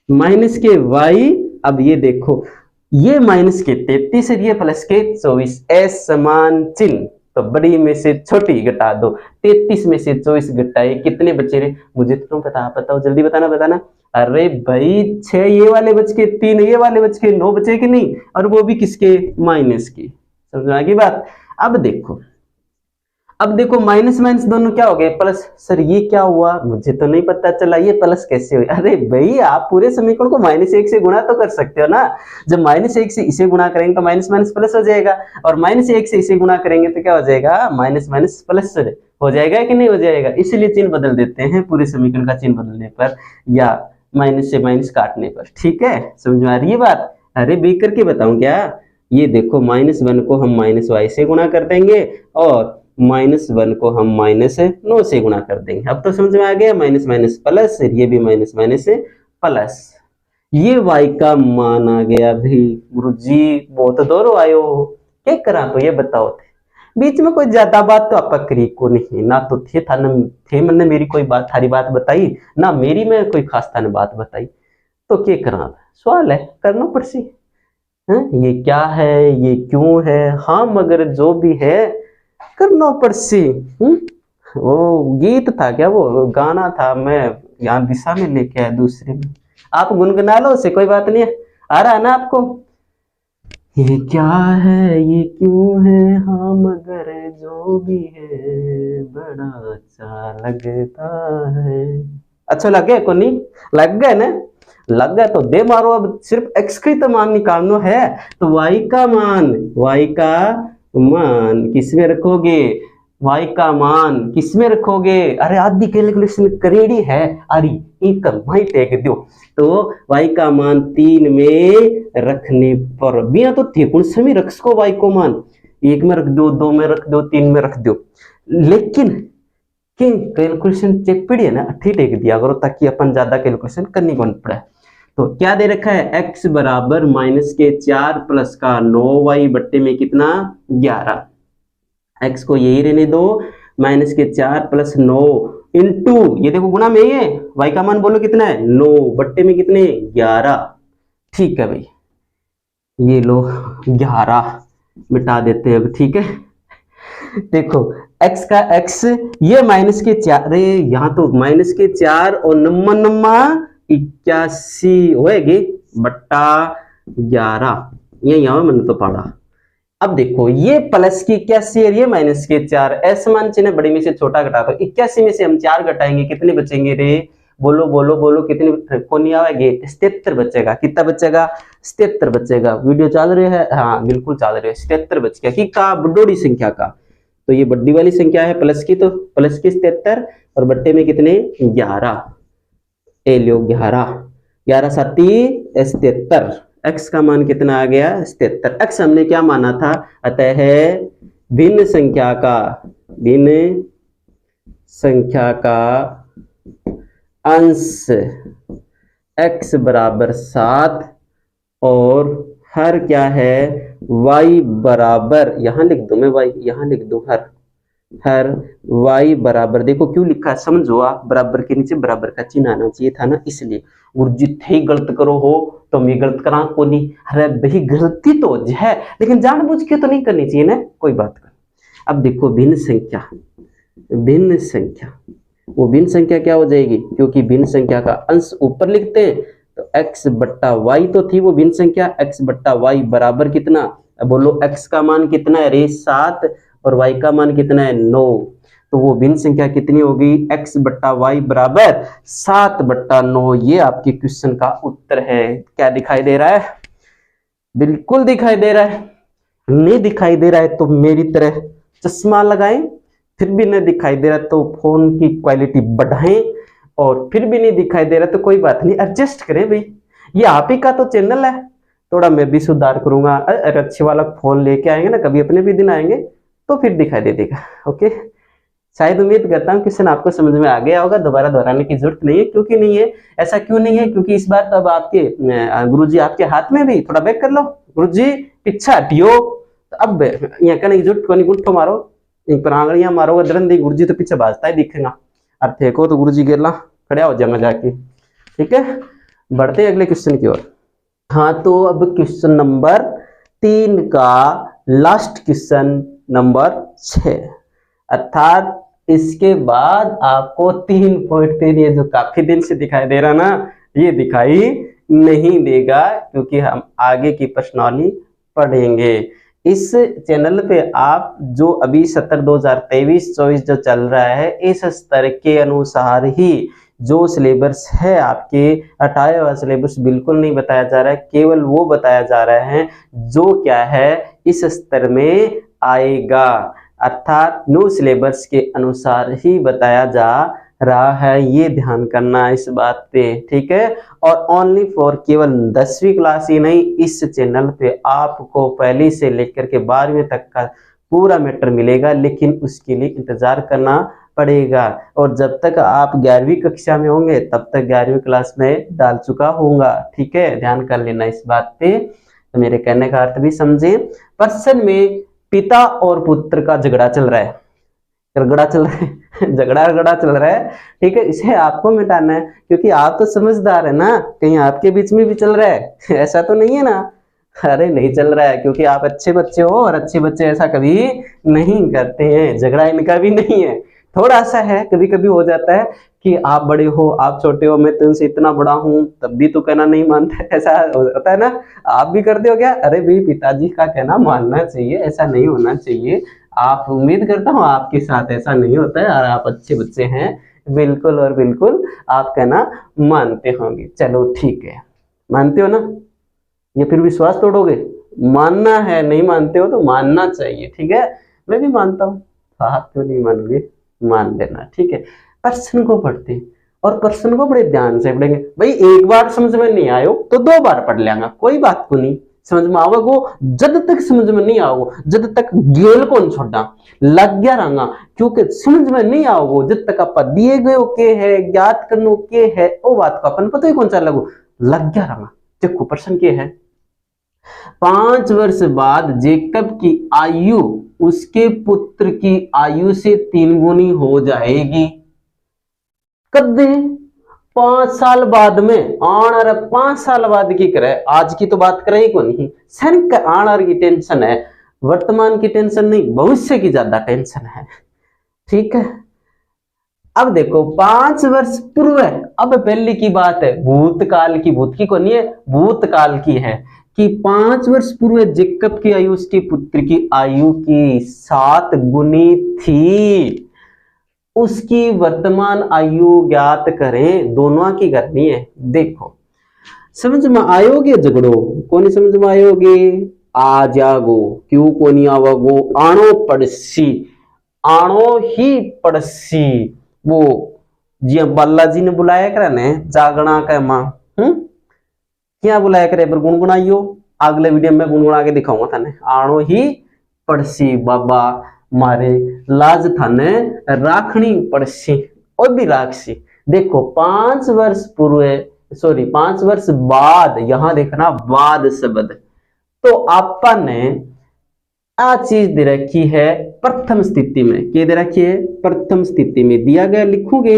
माइनस के y, अब ये देखो ये माइनस के 33 है, ये प्लस के 24, असमान चिन्ह, तो बड़ी में से छोटी घटा दो, 33 में से 24 घटाए कितने बचे रे, मुझे तो पता, बताओ जल्दी बताना। अरे भाई 6 ये वाले बच के, 3 ये वाले बच के, 9 बचे कि नहीं, और वो भी किसके माइनस की। समझ में आ गई बात। अब देखो माइनस माइनस दोनों क्या हो गए प्लस। सर ये क्या हुआ, मुझे तो नहीं पता चला, ये प्लस कैसे हुई। अरे भाई आप पूरे समीकरण को -1 से गुणा तो कर सकते हो ना, जब -1 से इसे गुणा करेंगे तो माइनस माइनस प्लस हो जाएगा, और -1 से इसे गुणा करेंगे तो क्या हो जाएगा, माइनस माइनस प्लस हो जाएगा कि नहीं हो जाएगा। इसलिए चिन्ह बदल देते हैं पूरे समीकरण का चिन्ह बदलने पर, या माइनस से माइनस काटने पर। ठीक है, समझ में आ रही है बात। अरे बे करके बताऊं क्या, ये देखो -1 को हम -y से गुणा कर देंगे और -1 को हम -9 से गुणा कर देंगे। अब तो समझ में आ गया, माइनस माइनस प्लस, ये भी माइनस माइनस प्लस, ये y का मान आ गया। भाई गुरुजी बहुत दूर आयो, क्या करा तो ये बताओ थे, बीच में कोई ज्यादा बात तो आपका करी को नहीं ना, तो थे था ना थे मैंने मेरी कोई बात थारी बात बताई ना, मेरी में कोई खास था बात बताई, तो क्या करा सवाल है करना पड़सी। ये क्या है, ये क्यों है, हाँ मगर जो भी है करना पड़सी। वो गीत था क्या, वो गाना था, मैं यहाँ दिशा में लेके आया दूसरे में। आप गुनगुना लो उसे, कोई बात नहीं है, आ रहा है ना आपको। ये क्या है, ये क्यों है, हाँ मगर जो भी है बड़ा अच्छा लगता है। अच्छा लगे को नहीं, लग गए ना, लग गए तो दे मारो। अब सिर्फ x का तो मान निकालना है, तो y का मान, y का मान किसमें रखोगे, y का मान किसमें रखोगे, अरे आधी कैलकुलेशन करेड़ी है, अरे एक माई टेक दो, तो y का मान 3 में रखने पर बिया तो थे कौन से में रख सको y को मान, 1 में रख दो, 2 में रख दो, 3 में रख दो, लेकिन कि कैलकुलेशन चेक पड़ी है ना, ठीक टेक दिया करो ताकि अपन ज्यादा कैलकुलेशन करनी कौन पड़े। तो क्या दे रखा है, x बराबर -4 प्लस का 9y बट्टे में कितना 11, x को यही रहने दो, -4 प्लस 9 इंटू, ये देखो गुना में ये y का मान बोलो कितना है 9 बट्टे में कितने 11, ठीक है भाई, ये लो 11 मिटा देते हैं अब, ठीक है। देखो x का x, ये -4, अरे यहाँ तो -4 और नम्मा नम्मा 81 होएगी बट्टा 11, ये यहाँ मैंने तो पढ़ा। अब देखो ये प्लस की 81 और ये -4, ऐसे मान चिन्ह बड़े में से छोटा घटा दो, 81 में से हम 4 घटाएंगे कितने बचेंगे रे, बोलो बोलो बोलो कितने, कौन नहीं आएंगे, 77 बचेगा, कितना बचेगा 77 बचेगा। वीडियो चल रही है, हाँ बिल्कुल चल रही है, 77 बच गया कि का बड़ी संख्या का, तो ये बड़ी वाली संख्या है प्लस की, तो प्लस की 77 और बट्टे में कितने 11, ए लो 11, 11 7 77, x का मान कितना आ गया 77, x हमने क्या माना था, अतः है भिन्न संख्या का, भिन्न संख्या का अंश x बराबर 7 और हर क्या है y बराबर, यहां लिख दूं मैं y, यहां लिख दूं हर y बराबर, देखो क्यों लिखा है समझो आप, बराबर के नीचे बराबर का चिन्ह आना चाहिए था ना, इसलिए। और जिथे गलत करो हो तो मैं गलत करा को नहीं, अरे भाई गलती तो है लेकिन जानबूझ के तो नहीं करनी चाहिए ना, कोई बात कर। अब देखो भिन्न संख्या, भिन्न संख्या, वो भिन्न संख्या क्या हो जाएगी, क्योंकि भिन्न संख्या का अंश ऊपर लिखते हैं, तो x बट्टा वाई तो थी वो भिन्न संख्या, x बट्टा वाई बराबर कितना, अब बोलो x का मान कितना है रे 7 और y का मान कितना है 9, तो वो भिन्न संख्या कितनी होगी, x बट्टा वाई बराबर 7 बट्टा 9, ये आपके क्वेश्चन का उत्तर है। क्या दिखाई दे रहा है, बिल्कुल दिखाई दे रहा है, नहीं दिखाई दे रहा है तो मेरी तरह चश्मा लगाएं, फिर भी नहीं दिखाई दे रहा तो फोन की क्वालिटी बढ़ाएं, और फिर भी नहीं दिखाई दे रहा तो कोई बात नहीं, एडजस्ट करें भाई, ये आप ही का तो चैनल है, थोड़ा मैं भी सुधार करूंगा, अरे अच्छे वाला फोन लेके आएंगे ना, कभी अपने भी दिन आएंगे तो फिर दिखाई दे देगा। ओके, शायद उम्मीद करता हूँ क्वेश्चन आपको समझ में आ गया होगा, दोबारा दोहराने की जरूरत नहीं है, क्योंकि नहीं है, ऐसा क्यों नहीं है, क्योंकि इस बार तो अब आपके गुरुजी आपके हाथ में भी, थोड़ा बैक कर लो गुरुजी, पीछा हटियो, तो अब यहाँ कहने की जरूरत को नहीं, गुट्ठो मारो, पर आंगड़ियां मारोगे दरंदी, गुरुजी तो पीछे भाजता ही दिखेगा, अर्थ को तो गुरुजी गिरला खड़ा हो जाएगा जाके, ठीक है। बढ़ते हैं अगले क्वेश्चन की ओर। हाँ तो अब क्वेश्चन नंबर 3 का लास्ट क्वेश्चन नंबर 6, अर्थात इसके बाद आपको 3.3, ये जो काफी दिन से दिखाई दे रहा ना, ये दिखाई नहीं देगा, क्योंकि हम आगे की प्रश्नावली पढ़ेंगे। इस चैनल पे आप जो अभी सत्र 2023-24 जो चल रहा है, इस स्तर के अनुसार ही जो सिलेबस है आपके 28वां सिलेबस बिल्कुल नहीं बताया जा रहा है, केवल वो बताया जा रहा है जो क्या है इस स्तर में आएगा, अर्थात न्यू सिलेबस के अनुसार ही बताया जा रहा है, ये ध्यान करना इस बात पे, ठीक है। और ओनली फॉर केवल 10वीं क्लास ही नहीं, इस चैनल पे आपको पहली से लेकर के 12वीं तक का पूरा मैटर मिलेगा, लेकिन उसके लिए इंतजार करना पड़ेगा, और जब तक आप 11वीं कक्षा में होंगे तब तक 11वीं क्लास में डाल चुका होऊंगा, ठीक है, ध्यान कर लेना इस बात पे। तो मेरे कहने का अर्थ भी समझे, पर्सन में पिता और पुत्र का झगड़ा चल रहा है, झगड़ा चल रहा है, झगड़ा चल रहा है, ठीक है, इसे आपको मिटाना है, क्योंकि आप तो समझदार है ना, कहीं आपके बीच में भी चल रहा है ऐसा तो नहीं है ना, अरे नहीं चल रहा है, क्योंकि आप अच्छे बच्चे हो और अच्छे बच्चे ऐसा कभी नहीं करते हैं, झगड़ा इनका भी नहीं है। थोड़ा सा है, कभी कभी हो जाता है कि आप बड़े हो, आप छोटे हो, मैं तुमसे इतना बड़ा हूं, तब भी तो कहना नहीं मानते, ऐसा होता है ना। आप भी करते हो क्या? अरे भाई पिताजी का कहना मानना चाहिए, ऐसा नहीं होना चाहिए। आप, उम्मीद करता हूँ आपके साथ ऐसा नहीं होता है और आप अच्छे बच्चे हैं, बिल्कुल और बिल्कुल आप कहना मानते होंगे। चलो ठीक है, मानते हो ना, या फिर विश्वास तोड़ोगे? मानना है, नहीं मानते हो तो मानना चाहिए, ठीक है। मैं भी मानता हूँ, आप क्यों नहीं मानोगे? मान लेना, ठीक है। प्रश्न को पढ़ते हैं और प्रश्न को बड़े ध्यान से पढ़ेंगे। भाई एक बार समझ में नहीं आयो तो दो बार पढ़ लेंगे, कोई बात को नहीं। समझ में आओगे जब तक समझ में नहीं आओगे, जब तक गेल कौन छोड़ा लग गया रंगा, क्योंकि समझ में नहीं आओगे जब तक आप दिए गए के है, ज्ञात करनो के है, वो बात का अपन पता ही कौन सा लगो लग गया रंगा। देखो प्रश्न के है, 5 वर्ष बाद जेकब की आयु उसके पुत्र की आयु से 3 गुनी हो जाएगी। कद 5 साल बाद में आन, 5 साल बाद की करे, आज की तो बात करे ही को नहीं, सन आन की टेंशन है, वर्तमान की टेंशन नहीं, भविष्य की ज्यादा टेंशन है, ठीक है। अब देखो 5 वर्ष पूर्व, अब पहले की बात है, भूतकाल की, भूत की को नहीं है, भूतकाल की है कि 5 वर्ष पूर्व जेकब की आयु उसके पुत्र की आयु की 7 गुनी थी। उसकी वर्तमान आयु ज्ञात करें, दोनों की करनी है। देखो समझ में आयोगे झगड़ो, कोनी समझ में आयोगे? आ जागो, क्यों कोनी आवगो? आनो पड़सी, आणो ही पड़सी। वो जी बालाजी ने बुलाया करे ने जागना के मां, क्या बुलाया करे पर गुनगुनाइयो, अगले वीडियो में गुनगुना के दिखाऊंगा थाने। आणो ही पड़सी बाबा मारे, लाज थाने राखनी पड़सी, और भी राखसी। देखो 5 वर्ष पूर्व, सॉरी 5 वर्ष बाद, यहां देखना बाद शब्द, तो आपन ने आ चीज दे रखी है प्रथम स्थिति में, क्या दे रखी है? प्रथम स्थिति में दिया गया, लिखोगे।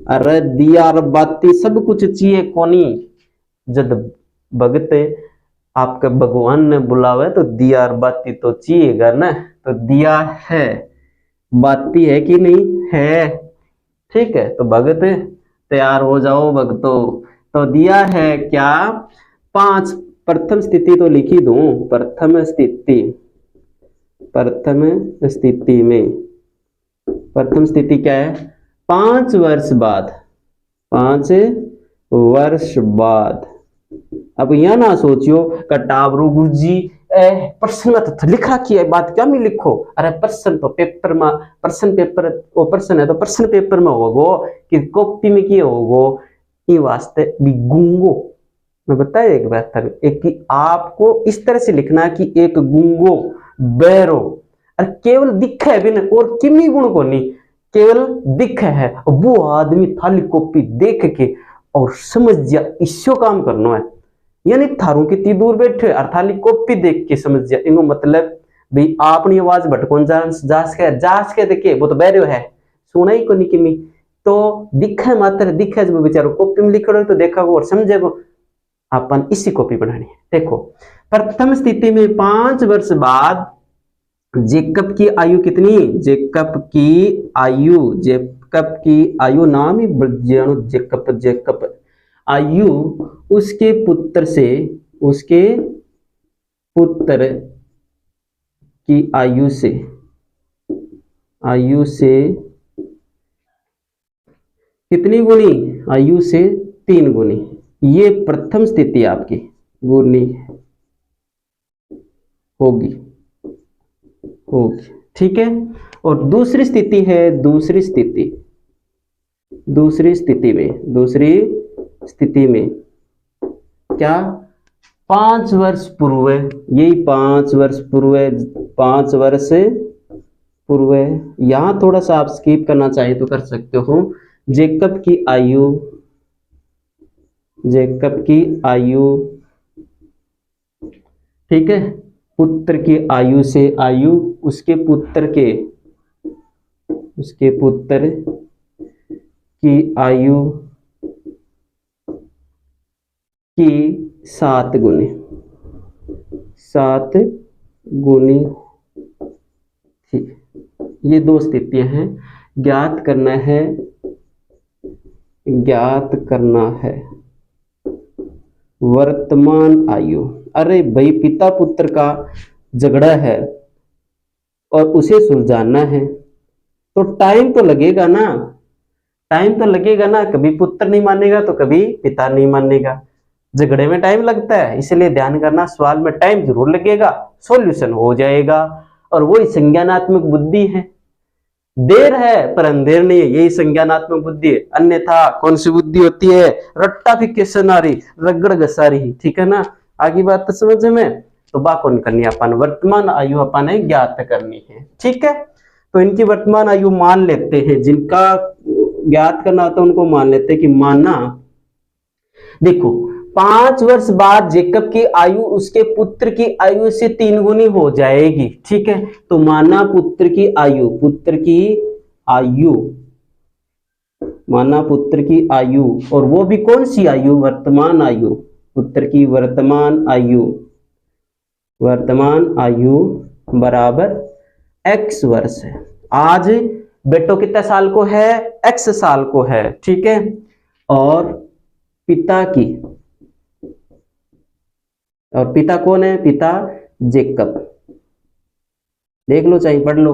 अरे दिया और बाती सब कुछ चाहिए कोनी, जब भगत आपके भगवान ने बुलावे तो दिया और बाती तो चाहिएगा ना। तो दिया है, बाती है कि नहीं है, ठीक है। तो भगत तैयार हो जाओ भगतो। तो दिया है क्या? 5, प्रथम स्थिति तो लिखी दूं, प्रथम स्थिति, प्रथम स्थिति में, प्रथम स्थिति क्या है? 5 वर्ष बाद, 5 वर्ष बाद। अब यह ना सोचियो कटावरू गुरुजी प्रश्न तो लिख रखी है, बात क्या में लिखो? अरे प्रश्न तो पेपर में, प्रश्न पेपर वो प्रश्न है तो प्रश्न पेपर में होगो कि कॉपी में किए होगो, ये वास्ते भी गूंगो। मैं बताया एक बात था, एक कि आपको इस तरह से लिखना कि एक गूंगो बैरो, और केवल दिख है बिन और किमी गुण को नहीं, केवल दिख है, वो आदमी थाली कॉपी देख के और समझ जा इसो काम करना है, यानी थारू कितनी दूर बैठे और थाली कॉपी देख के समझ जा, इनको मतलब भाई आपनी आवाज भटकोन जास के देखे, वो तो बैरियो है, सुना ही को नहीं किमी, तो दिखे मात्र दिखे, जब बेचारो कॉपी में लिख रहे तो देखा और समझेगो। अपन इसी कॉपी बनानी है। देखो प्रथम स्थिति में 5 वर्ष बाद जेकब की आयु कितनी? जेकब की आयु, जेकब की आयु नाम ही जेकब, जेकब आयु उसके पुत्र से, उसके पुत्र की आयु से, आयु से कितनी गुनी? आयु से 3 गुनी। ये प्रथम स्थिति आपकी गुनी होगी, होगी, ठीक है। और दूसरी स्थिति है, दूसरी स्थिति, दूसरी स्थिति में, दूसरी स्थिति में क्या? 5 वर्ष पूर्व, यही 5 वर्ष पूर्व, 5 वर्ष पूर्व, यहां थोड़ा सा आप स्किप करना चाहे तो कर सकते हो। जेकब की आयु, जेकब की आयु, ठीक है, पुत्र की आयु से, आयु उसके पुत्र के, उसके पुत्र की आयु की 7 गुनी, 7 गुनी थी। ये दो स्थितियां हैं। ज्ञात करना है वर्तमान आयु। अरे भाई पिता पुत्र का झगड़ा है और उसे सुलझाना है, तो टाइम तो लगेगा ना, कभी पुत्र नहीं मानेगा तो कभी पिता नहीं मानेगा। झगड़े में टाइम लगता है, इसलिए ध्यान करना सवाल में टाइम जरूर लगेगा, सॉल्यूशन हो जाएगा। और वही संज्ञानात्मक बुद्धि है। देर है पर अंधेर नहीं है, यही संज्ञानात्मक बुद्धि है। अन्यथा कौन सी बुद्धि होती है? रट्टाफिकेशन आ रही, रगड़ घसा रही। ठीक है ना, आगे बात तो समझ में। तो बा कौन करनी अपन? वर्तमान आयु अपन है ज्ञात करनी है। ठीक है, तो इनकी वर्तमान आयु मान लेते हैं, जिनका ज्ञात करना होता है उनको मान लेते हैं कि माना, देखो 5 वर्ष बाद जेकब की आयु उसके पुत्र की आयु से 3 गुनी हो जाएगी। ठीक है, तो माना पुत्र की आयु, माना पुत्र की आयु, और वो भी कौन सी आयु? वर्तमान आयु। पुत्र की वर्तमान आयु बराबर x वर्ष है। आज बेटो कितने साल को है? x साल को है। ठीक है, और पिता कौन है? पिता जेकब। देख लो चाहे पढ़ लो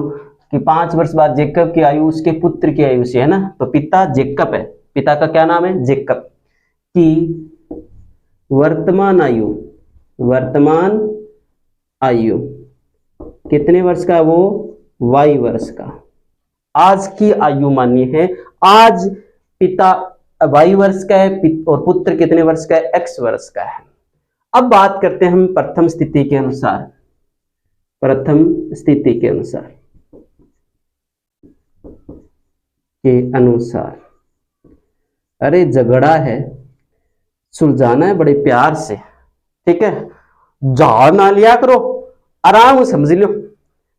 कि 5 वर्ष बाद जेकब की आयु उसके पुत्र की आयु से है ना, तो पिता जेकब है। पिता का क्या नाम है? जेकब। की वर्तमान आयु कितने वर्ष का? वो y वर्ष का। आज की आयु मानी है, आज पिता y वर्ष का है और पुत्र कितने वर्ष का है? x वर्ष का है। अब बात करते हैं हम प्रथम स्थिति के अनुसार। अरे झगड़ा है, सुलझाना है बड़े प्यार से। ठीक है, जा ना लिया करो, आराम समझ लो।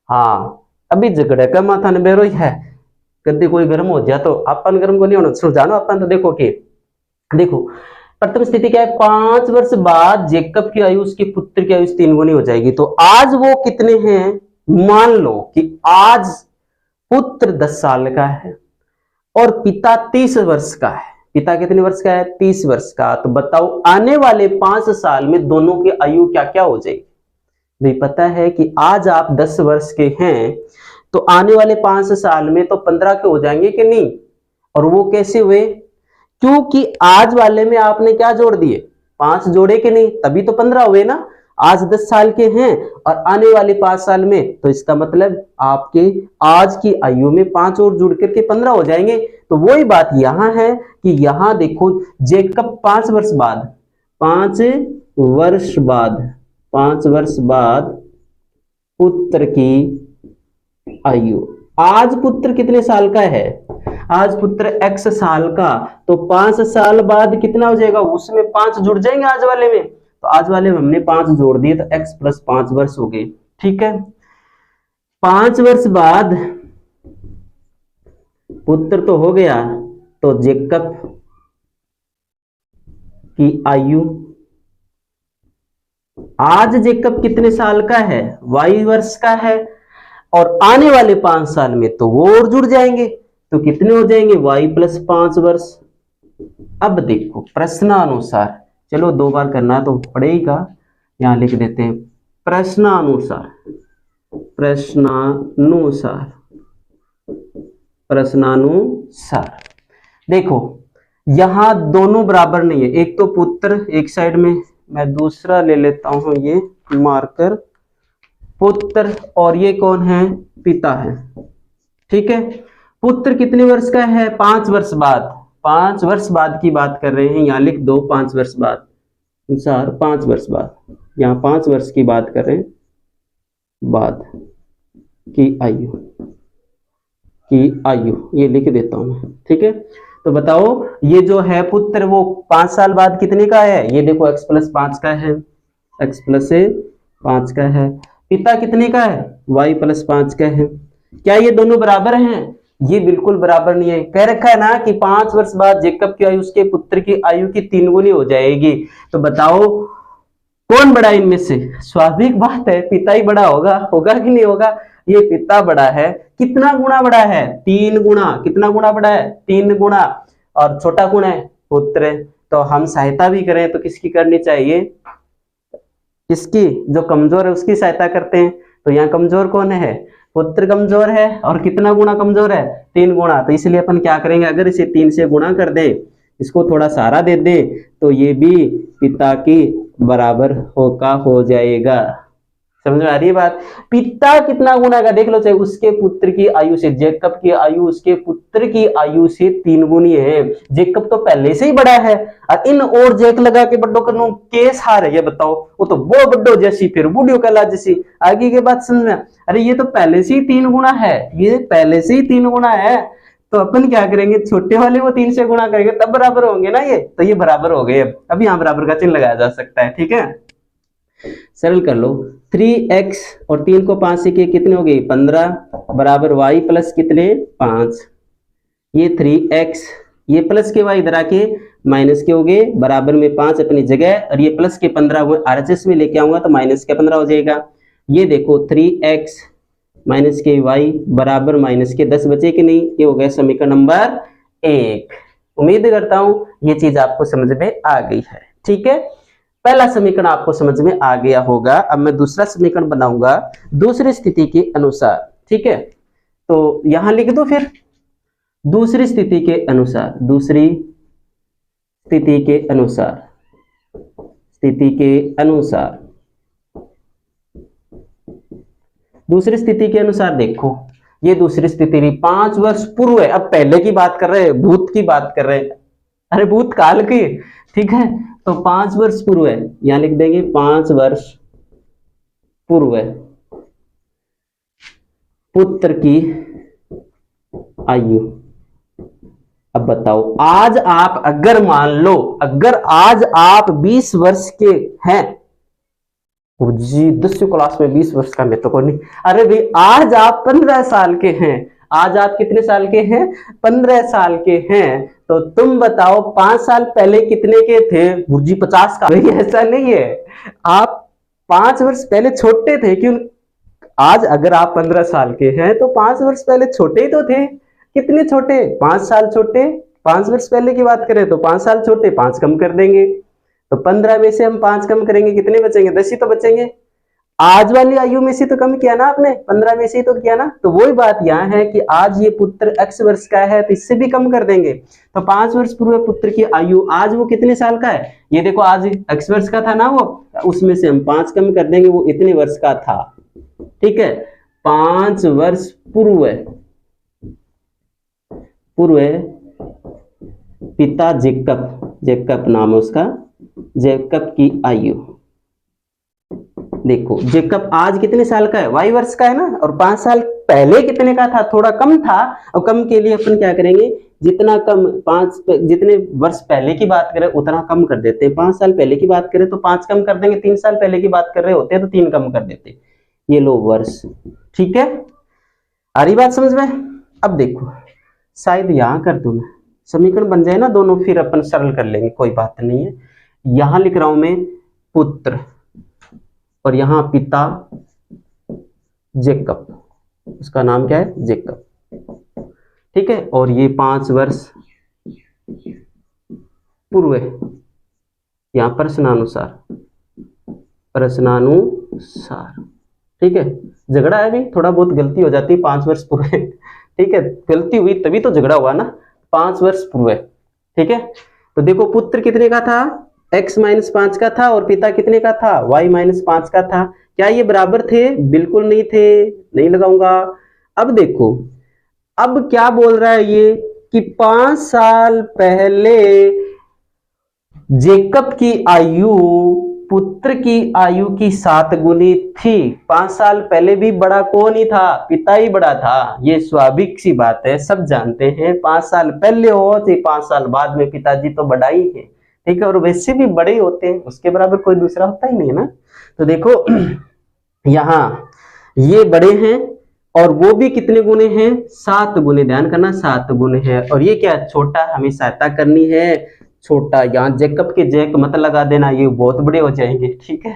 हाँ, अभी झगड़े का माथा न बेरो है, कभी कोई गर्म हो जाए तो अपन गर्म को नहीं होना, सुलझाना अपन। तो देखो प्रथम स्थिति क्या है? 5 वर्ष बाद जेकब की आयु उसके पुत्र की आयु 3 गुनी हो जाएगी। तो आज वो कितने हैं? मान लो कि आज पुत्र 10 साल का है और पिता 30 वर्ष का है। पिता कितने वर्ष का है? 30 वर्ष का। तो बताओ आने वाले 5 साल में दोनों की आयु क्या क्या हो जाएगी? भाई पता है कि आज आप 10 वर्ष के हैं, तो आने वाले 5 साल में तो 15 के हो जाएंगे कि नहीं? और वो कैसे हुए? क्योंकि आज वाले में आपने क्या जोड़ दिए? 5 जोड़े कि नहीं, तभी तो 15 हुए ना। आज 10 साल के हैं और आने वाले 5 साल में, तो इसका मतलब आपके आज की आयु में 5 और जुड़ करके 15 हो जाएंगे। तो वही बात यहां है कि यहां देखो जेकब 5 वर्ष बाद पुत्र की आयु, आज पुत्र कितने साल का है? आज पुत्र x साल का, तो 5 साल बाद कितना हो जाएगा? उसमें 5 जुड़ जाएंगे आज वाले में। तो आज वाले में हमने 5 जोड़ दिए, तो x + 5 वर्ष हो गए। ठीक है, 5 वर्ष बाद पुत्र तो हो गया, तो जेकब की आयु, आज जेकब कितने साल का है? y वर्ष का है, और आने वाले 5 साल में तो वो और जुड़ जाएंगे, तो कितने हो जाएंगे? y + 5 वर्ष। अब देखो प्रश्नानुसार, चलो 2 बार करना तो पड़ेगा, यहां लिख देते हैं प्रश्नानुसार। देखो यहां दोनों बराबर नहीं है, एक तो पुत्र एक साइड में, मैं दूसरा ले लेता हूं ये मार्कर, पुत्र, और ये कौन है? पिता है। ठीक है, पुत्र कितने वर्ष का है? 5 वर्ष बाद। 5 वर्ष बाद की बात कर रहे हैं, यहां लिख दो 5 वर्ष बाद, 5 वर्ष बाद, यहां 5 वर्ष की बात कर रहे हैं, बाद की आयु ये लिख देता हूं मैं। ठीक है, तो बताओ ये जो है पुत्र वो 5 साल बाद कितने का है? ये देखो x + 5 का है, x + 5 का है। पिता कितने का है? y + 5 का है। क्या ये दोनों बराबर हैं? ये बिल्कुल बराबर नहीं है। कह रखा है ना कि 5 वर्ष बाद जेकब की आयु उसके पुत्र की आयु की 3 गुनी हो जाएगी। तो बताओ कौन बड़ा इनमें से? स्वाभाविक बात है पिता ही बड़ा होगा, होगा कि नहीं होगा? ये पिता बड़ा है। कितना गुना बड़ा है? 3 गुना। कितना गुना बड़ा है? 3 गुना। और छोटा कौन है? पुत्र। तो हम सहायता भी करें तो किसकी करनी चाहिए? किसकी? जो कमजोर है उसकी सहायता करते हैं। तो यहाँ कमजोर कौन है? पुत्र कमजोर है। और कितना गुना कमजोर है? 3 गुना। तो इसलिए अपन क्या करेंगे, अगर इसे 3 से गुणा कर दे, इसको थोड़ा सहारा दे दे, तो ये भी पिता की बराबर होगा, हो जाएगा। समझ में आ रही है बात? पिता कितना गुना का देख लो, चाहे उसके पुत्र की आयु से, जेकब की आयु उसके पुत्र की आयु से 3 गुनी है। जेकब तो पहले से ही बड़ा है, और इन और जेक लगा के बड्डो करनो केस हार है, ये बताओ। वो तो वो बड्डो जैसी फिर बूढ़ियो कला जैसी। आगे के बात समझ में? अरे ये तो पहले से ही 3 गुना है, ये पहले से ही 3 गुना है। तो अपन क्या करेंगे, छोटे वाले वो 3 से गुणा करेंगे तब बराबर होंगे ना ये। तो ये बराबर हो गए। अब यहाँ बराबर का चिन्ह लगाया जा सकता है। ठीक है, सरल कर लो। 3x और 3 को 5 से किए कितने हो गए? 15 बराबर y प्लस कितने? 5। ये 3x, ये प्लस के y इधर आके माइनस के हो गए, बराबर में 5 अपनी जगह, और ये प्लस के 15 वो RHS में लेके आऊंगा तो माइनस के 15 हो जाएगा। ये देखो 3x माइनस के y बराबर माइनस के 10 बचे कि नहीं? ये हो गया समीकरण नंबर 1। उम्मीद करता हूं ये चीज आपको समझ में आ गई है। ठीक है, पहला समीकरण आपको समझ में आ गया होगा। अब मैं दूसरा समीकरण बनाऊंगा दूसरी स्थिति के अनुसार। ठीक है, तो यहां लिख दो फिर, दूसरी स्थिति के अनुसार, दूसरी स्थिति के अनुसार, स्थिति के अनुसार, दूसरी स्थिति के अनुसार देखो, ये दूसरी स्थिति नहीं, 5 वर्ष पूर्व है। अब पहले की बात कर रहे हैं, भूत की बात कर रहे हैं, अरे भूतकाल की। ठीक है, तो 5 वर्ष पूर्व है, यहां लिख देंगे 5 वर्ष पूर्व है पुत्र की आयु। अब बताओ, आज आप अगर मान लो, अगर आज आप 20 वर्ष के हैं जी, 10वीं क्लास में 20 वर्ष का मैं तो कोई नहीं, अरे भाई आज आप 15 साल के हैं, आज आप कितने साल के हैं? 15 साल के हैं। तो तुम बताओ 5 साल पहले कितने के थे? गुरुजी 50 का। भाई ऐसा नहीं है, आप 5 वर्ष पहले छोटे थे। क्यों? आज अगर आप 15 साल के हैं तो 5 वर्ष पहले छोटे ही तो थे। कितने छोटे? 5 साल छोटे। 5 वर्ष पहले की बात करें तो 5 साल छोटे, 5 कम कर देंगे तो 15 में से हम 5 कम करेंगे, कितने बचेंगे? 10 ही तो बचेंगे। आज वाली आयु में से तो कम किया ना आपने, 15 में से ही तो किया ना। तो वही बात यहाँ है कि आज ये पुत्र x वर्ष का है तो इससे भी कम कर देंगे। तो 5 वर्ष पूर्व पुत्र की आयु आज वो कितने साल का है? ये देखो आज x वर्ष का था ना वो, उसमें से हम 5 कम कर देंगे, वो इतने वर्ष का था। ठीक है, 5 वर्ष पूर्व पिता जेकब, जेकब नाम है उसका, जेकब की आयु। देखो जेकब आज कितने साल का है? y वर्ष का है ना। और 5 साल पहले कितने का था? थोड़ा कम था। और कम के लिए अपन क्या करेंगे, जितना कम जितने वर्ष पहले की बात करें उतना कम कर देते हैं। 5 साल पहले की बात करें तो 5 कम कर देंगे, 3 साल पहले की बात कर रहे होते हैं तो 3 कम कर देते। ये लो वर्ष। ठीक है, आ रही बात समझ में? अब देखो, शायद यहां कर दूं मैं, समीकरण बन जाए ना दोनों, फिर अपन सरल कर लेंगे, कोई बात नहीं है। यहां लिख रहा हूं मैं पुत्र, और यहां पिता जेकब, उसका नाम क्या है? जेकब। ठीक है, और ये 5 वर्ष पूर्व है, यहां प्रश्नानुसार, प्रश्नानुसार। ठीक है, झगड़ा है भी, थोड़ा बहुत गलती हो जाती है, 5 वर्ष पूर्व है। ठीक है, गलती हुई तभी तो झगड़ा हुआ ना, 5 वर्ष पूर्व है। ठीक है, तो देखो पुत्र कितने का था? x माइनस 5 का था, और पिता कितने का था? y माइनस 5 का था। क्या ये बराबर थे? बिल्कुल नहीं थे, नहीं लगाऊंगा। अब देखो, अब क्या बोल रहा है ये कि 5 साल पहले जेकब की आयु पुत्र की आयु की 7 गुनी थी। 5 साल पहले भी बड़ा कौन ही था? पिता ही बड़ा था। ये स्वाभाविक सी बात है, सब जानते हैं। 5 साल पहले हो तो 5 साल बाद में पिताजी तो बड़ा ही है। ठीक है, और वैसे भी बड़े ही होते हैं, उसके बराबर कोई दूसरा होता ही नहीं है ना। तो देखो यहाँ ये बड़े हैं, और वो भी कितने गुने हैं? 7 गुने। ध्यान करना, 7 गुने हैं। और ये क्या? छोटा, हमें सहायता करनी है छोटा, यहाँ जैकब के जैक मत लगा देना, ये बहुत बड़े हो जाएंगे, ठीक है।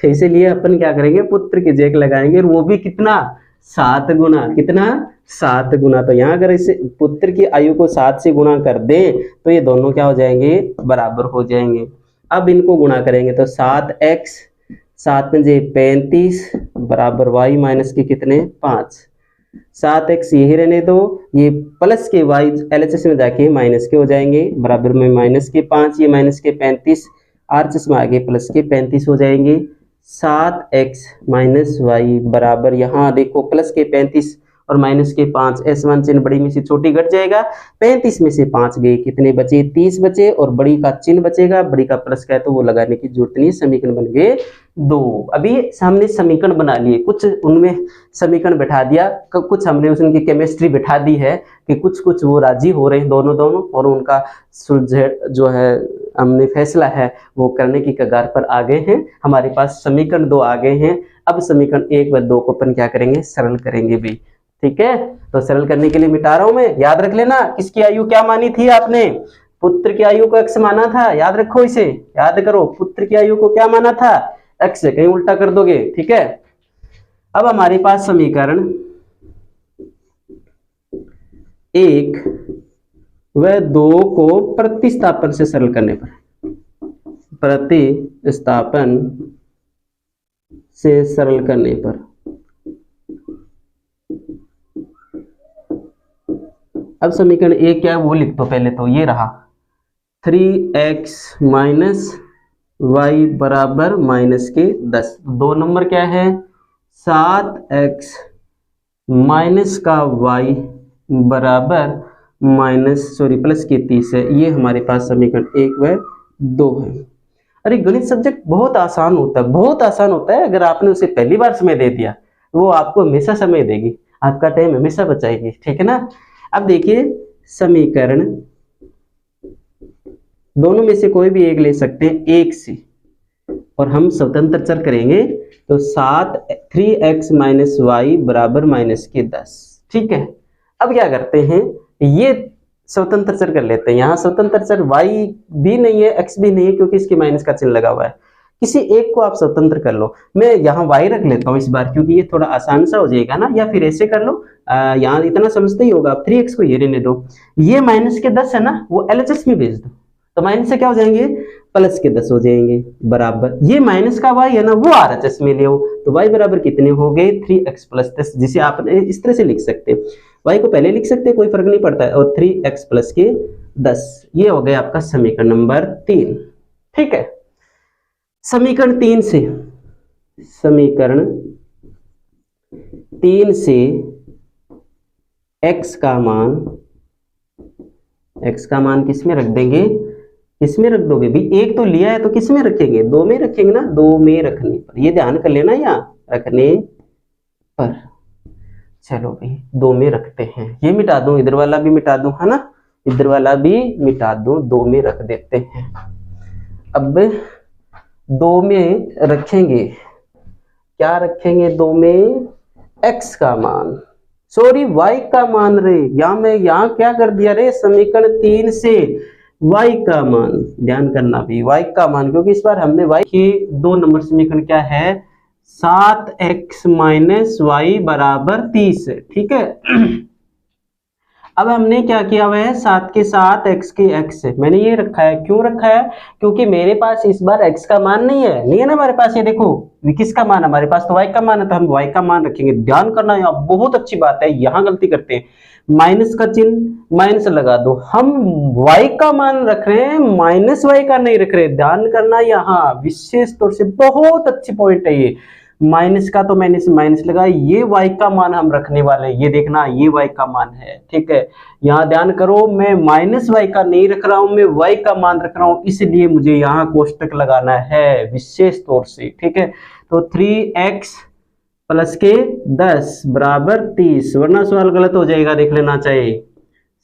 इसीलिए अपन क्या करेंगे, पुत्र के जैक लगाएंगे, और वो भी कितना, 7 गुना, कितना, 7 गुना। तो यहाँ अगर इसे पुत्र की आयु को 7 से गुणा कर दे तो ये दोनों क्या हो जाएंगे, बराबर हो जाएंगे। अब इनको गुणा करेंगे तो 7x, 7 पंजे 35 बराबर y माइनस के कितने, 5। 7x यही रहने दो, ये प्लस के y LHS में जाके माइनस के हो जाएंगे, बराबर में माइनस के 5, ये माइनस के 35, RHS में आगे प्लस के 35 हो जाएंगे। 7x माइनस वाई बराबर, यहाँ देखो प्लस के 35 और माइनस के 5, S1 चिन्ह बड़ी में से छोटी घट जाएगा, 35 में से 5 गए, कितने बचे, 30 बचे, और बड़ी का चिन्ह बचेगा, बड़ी का प्लस का है तो वो लगाने की जरूरत नहीं, समीकरण बन गए 2। अभी हमने समीकरण बना लिए, कुछ उनमें समीकरण बैठा दिया, कुछ हमने उनकी केमिस्ट्री बैठा दी है कि कुछ वो राजी हो रहे हैं दोनों, और उनका सुलझे जो है हमने फैसला है वो करने की कगार पर आ गए हैं। हमारे पास समीकरण 2 आ गए हैं। अब समीकरण 1 व 2 को अपन क्या करेंगे, सरल करेंगे भी, ठीक है। तो सरल करने के लिए मिटा रहा हूं मैं, याद रख लेना किसकी आयु क्या मानी थी आपने, पुत्र की आयु को x माना था, याद रखो इसे, याद करो, पुत्र की आयु को क्या माना था, x, कहीं उल्टा कर दोगे, ठीक है। अब हमारे पास समीकरण 1 व 2 को प्रतिस्थापन से सरल करने पर, प्रतिस्थापन से सरल करने पर अब समीकरण 1 क्या है वो लिख दो पहले, तो ये रहा 3x माइनस वाई बराबर माइनस के 10। 2 नंबर क्या है, 7x माइनस का y बराबर प्लस के 30 है। ये हमारे पास समीकरण 1 व 2 है। अरे गणित सब्जेक्ट बहुत आसान होता है, बहुत आसान होता है। अगर आपने उसे पहली बार समय दे दिया वो आपको हमेशा समय देगी, आपका टाइम हमेशा बचाएगी, ठीक है ना। अब देखिए समीकरण दोनों में से कोई भी एक ले सकते हैं, 1 से, और हम स्वतंत्र चर करेंगे तो 3x माइनस वाई बराबर माइनस के 10, ठीक है। अब क्या करते हैं, ये स्वतंत्र चर कर लेते हैं। यहाँ स्वतंत्र चर y भी नहीं है, x भी नहीं है, क्योंकि इसके माइनस का चिन्ह लगा हुआ है। किसी एक को आप स्वतंत्र कर लो, मैं यहाँ y रख लेता हूँ इस बार, क्योंकि ये थोड़ा आसान सा हो जाएगा ना। या फिर ऐसे कर लो, यहाँ इतना समझते ही होगा, 3x को ये रहने दो, ये माइनस के 10 है ना, वो LHS में भेज दो, तो माइनस से क्या हो जाएंगे, प्लस के 10 हो जाएंगे, बराबर ये माइनस का y है ना, वो RHS में ले आओ, तो y बराबर कितने हो गए, 3x प्लस 10, जिसे आप इस तरह से लिख सकते हैं, y को पहले लिख सकते हैं, कोई फर्क नहीं पड़ता है, और 3x प्लस के 10। ये हो गया आपका समीकरण नंबर 3, ठीक है। समीकरण 3 से, समीकरण 3 से x का मान किसमें रख देंगे, किसमें रख दोगे भी, एक तो लिया है तो किसमें रखेंगे, 2 में रखेंगे ना, 2 में रखने पर, ये ध्यान कर लेना, यहाँ रखने पर। चलो भाई 2 में रखते हैं, ये मिटा दूं, इधर वाला भी मिटा दूं, है ना, इधर वाला भी मिटा दूं, 2 में रख देते हैं। अब 2 में रखेंगे, क्या रखेंगे, 2 में x का मान, सॉरी y का मान रे, यहाँ मैं यहाँ क्या कर दिया रे, समीकरण 3 से y का मान, ध्यान करना भी y का मान, क्योंकि इस बार हमने y की 2 नंबर समीकरण क्या है, 7x माइनस वाई बराबर 30, ठीक है। अब हमने क्या किया हुआ है, 7 के साथ x के x, मैंने ये रखा है, क्यों रखा है, क्योंकि मेरे पास इस बार x का मान नहीं है ना हमारे पास, ये देखो किसका मान, हमारे पास तो y का मान है, तो हम y का मान रखेंगे। ध्यान करना, यहाँ बहुत अच्छी बात है, यहाँ गलती करते हैं, माइनस का चिन्ह माइनस लगा दो, हम y का मान रख रहे हैं, माइनस y का नहीं रख रहे। ध्यान करना, यहाँ विशेष तौर से बहुत अच्छी पॉइंट है ये, माइनस का तो मैंने माइनस लगा, ये y का मान हम रखने वाले हैं, ये देखना ये y का मान है, ठीक है। यहाँ ध्यान करो, मैं माइनस y का नहीं रख रहा हूं, मैं y का मान रख रहा हूं, इसलिए मुझे यहाँ कोष्टक लगाना है विशेष तौर से, ठीक है। तो 3x प्लस के 10 बराबर 30, वरना सवाल गलत हो जाएगा, देख लेना चाहिए।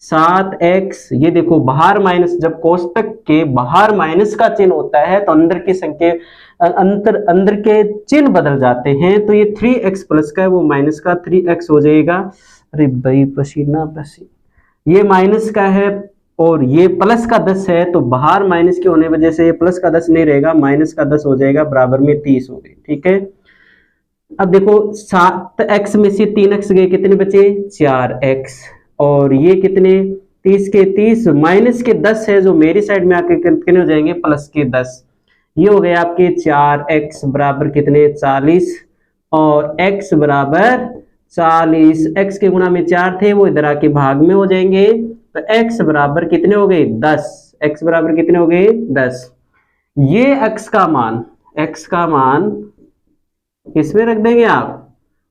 7x, ये देखो बाहर माइनस, जब कोष्टक के बाहर माइनस का चिन्ह होता है तो अंदर की संख्या अंदर के चिन्ह बदल जाते हैं, तो ये 3x प्लस का है, वो माइनस का 3x हो जाएगा। अरे भाई पसीना, ये माइनस का है और ये प्लस का 10 है तो बाहर माइनस के होने वजह से ये प्लस का 10 नहीं रहेगा, माइनस का 10 हो जाएगा, बराबर में 30 हो गई। ठीक है, अब देखो 7x में से 3x गए, कितने बचे 4x, और ये कितने 30 के 30 माइनस के 10 है जो मेरी साइड में आके कितने हो जाएंगे प्लस के 10, ये हो गए आपके 4x बराबर कितने 40, और x बराबर 40, x के गुणा में 4 थे वो इधर आके भाग में हो जाएंगे, तो x बराबर कितने हो गए 10, x बराबर कितने हो गए 10। ये x का मान किसमें रख देंगे आप,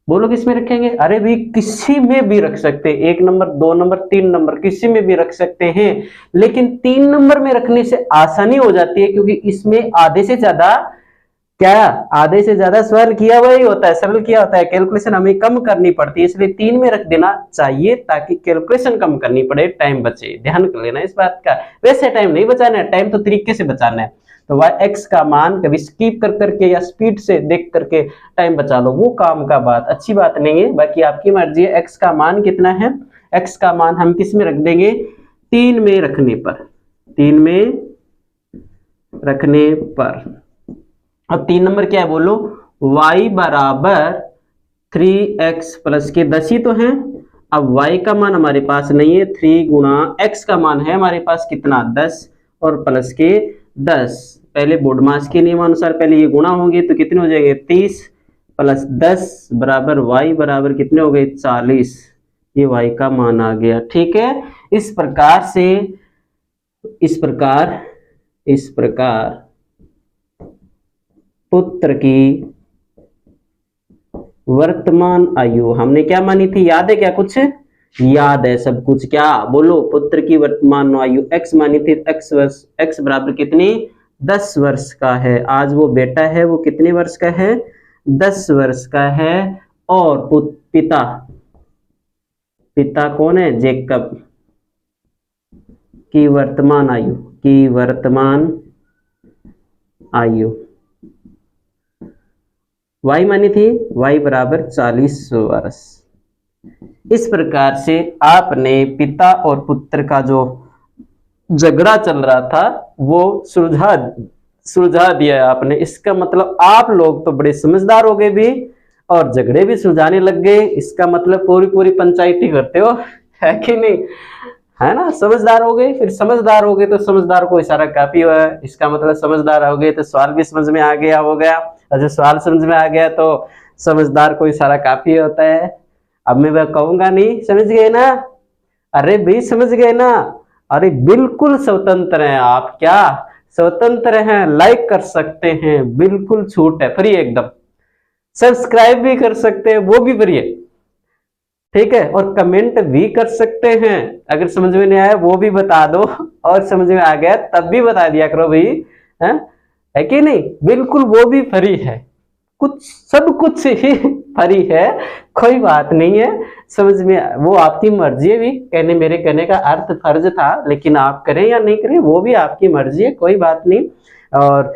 बोलो किसमें रखेंगे, अरे भी किसी में भी रख सकते हैं, 1 नंबर 2 नंबर 3 नंबर किसी में भी रख सकते हैं, लेकिन 3 नंबर में रखने से आसानी हो जाती है क्योंकि इसमें आधे से ज्यादा सरल किया हुआ ही होता है, सरल किया होता है, कैलकुलेशन हमें कम करनी पड़ती है, इसलिए 3 में रख देना चाहिए ताकि कैलकुलेशन कम करनी पड़े, टाइम बचे, ध्यान कर लेना इस बात का। वैसे टाइम नहीं बचाना है, टाइम तो तरीके से बचाना है, तो वह x का मान कभी स्किप कर करके या स्पीड से देख करके टाइम बचा लो, वो काम का बात अच्छी बात नहीं है, बाकी आपकी मर्जी है। x का मान कितना है, x का मान हम किस में रख देंगे 3 में रखने पर, 3 में रखने पर। अब 3 नंबर क्या है बोलो, y बराबर 3x प्लस के 10 ही तो है, अब y का मान हमारे पास नहीं है, 3 गुणा x का मान है हमारे पास कितना 10 और प्लस के 10, पहले बोडमास के नियम अनुसार पहले ये गुणा होंगे तो कितने हो जाएंगे 30 प्लस 10 बराबर y बराबर कितने हो गए 40, ये y का मान आ गया। ठीक है, इस प्रकार पुत्र की वर्तमान आयु हमने क्या मानी थी, याद है क्या, कुछ याद है सब कुछ, क्या बोलो, पुत्र की वर्तमान आयु x मानी थी, x बराबर कितनी 10 वर्ष का है, आज वो बेटा है वो कितने वर्ष का है 10 वर्ष का है, और पिता कौन है जेकब की वर्तमान आयु y मानी थी y बराबर 40 वर्ष। इस प्रकार से आपने पिता और पुत्र का जो झगड़ा चल रहा था वो सुलझा दिया आपने, इसका मतलब आप लोग तो बड़े समझदार हो गए भी और झगड़े भी सुलझाने लग गए, इसका मतलब पूरी पंचायती करते हो, है कि नहीं, है ना, समझदार हो गए, फिर समझदार हो गए तो समझदार को इशारा काफी हुआ है, इसका मतलब समझदार हो गए तो सवाल भी समझ में आ गया हो गया, और जब सवाल समझ में आ गया तो समझदार को इशारा काफी होता है। अब मैं वह कहूंगा नहीं, समझ गए ना, अरे भाई समझ गए ना, अरे बिल्कुल स्वतंत्र हैं आप, क्या स्वतंत्र हैं, लाइक कर सकते हैं, बिल्कुल छूट है, फ्री एकदम, सब्सक्राइब भी कर सकते हैं, वो भी फ्री है, ठीक है, और कमेंट भी कर सकते हैं, अगर समझ में नहीं आया वो भी बता दो, और समझ में आ गया तब भी बता दिया करो भाई, है कि नहीं, बिल्कुल वो भी फ्री है, सब कुछ ही फ्री है, कोई बात नहीं है, समझ में, वो आपकी मर्जी है, भी मेरे कहने का अर्थ फर्ज था, लेकिन आप करें या नहीं करें वो भी आपकी मर्जी है, कोई बात नहीं, और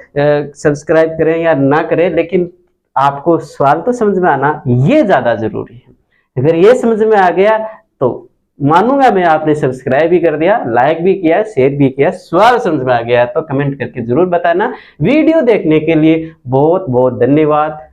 सब्सक्राइब करें या ना करें, लेकिन आपको सवाल तो समझ में आना ये ज्यादा जरूरी है, अगर ये समझ में आ गया तो मानूंगा मैं आपने सब्सक्राइब भी कर दिया, लाइक भी किया, शेयर भी किया, सवाल समझ में आ गया तो कमेंट करके जरूर बताना। वीडियो देखने के लिए बहुत बहुत धन्यवाद।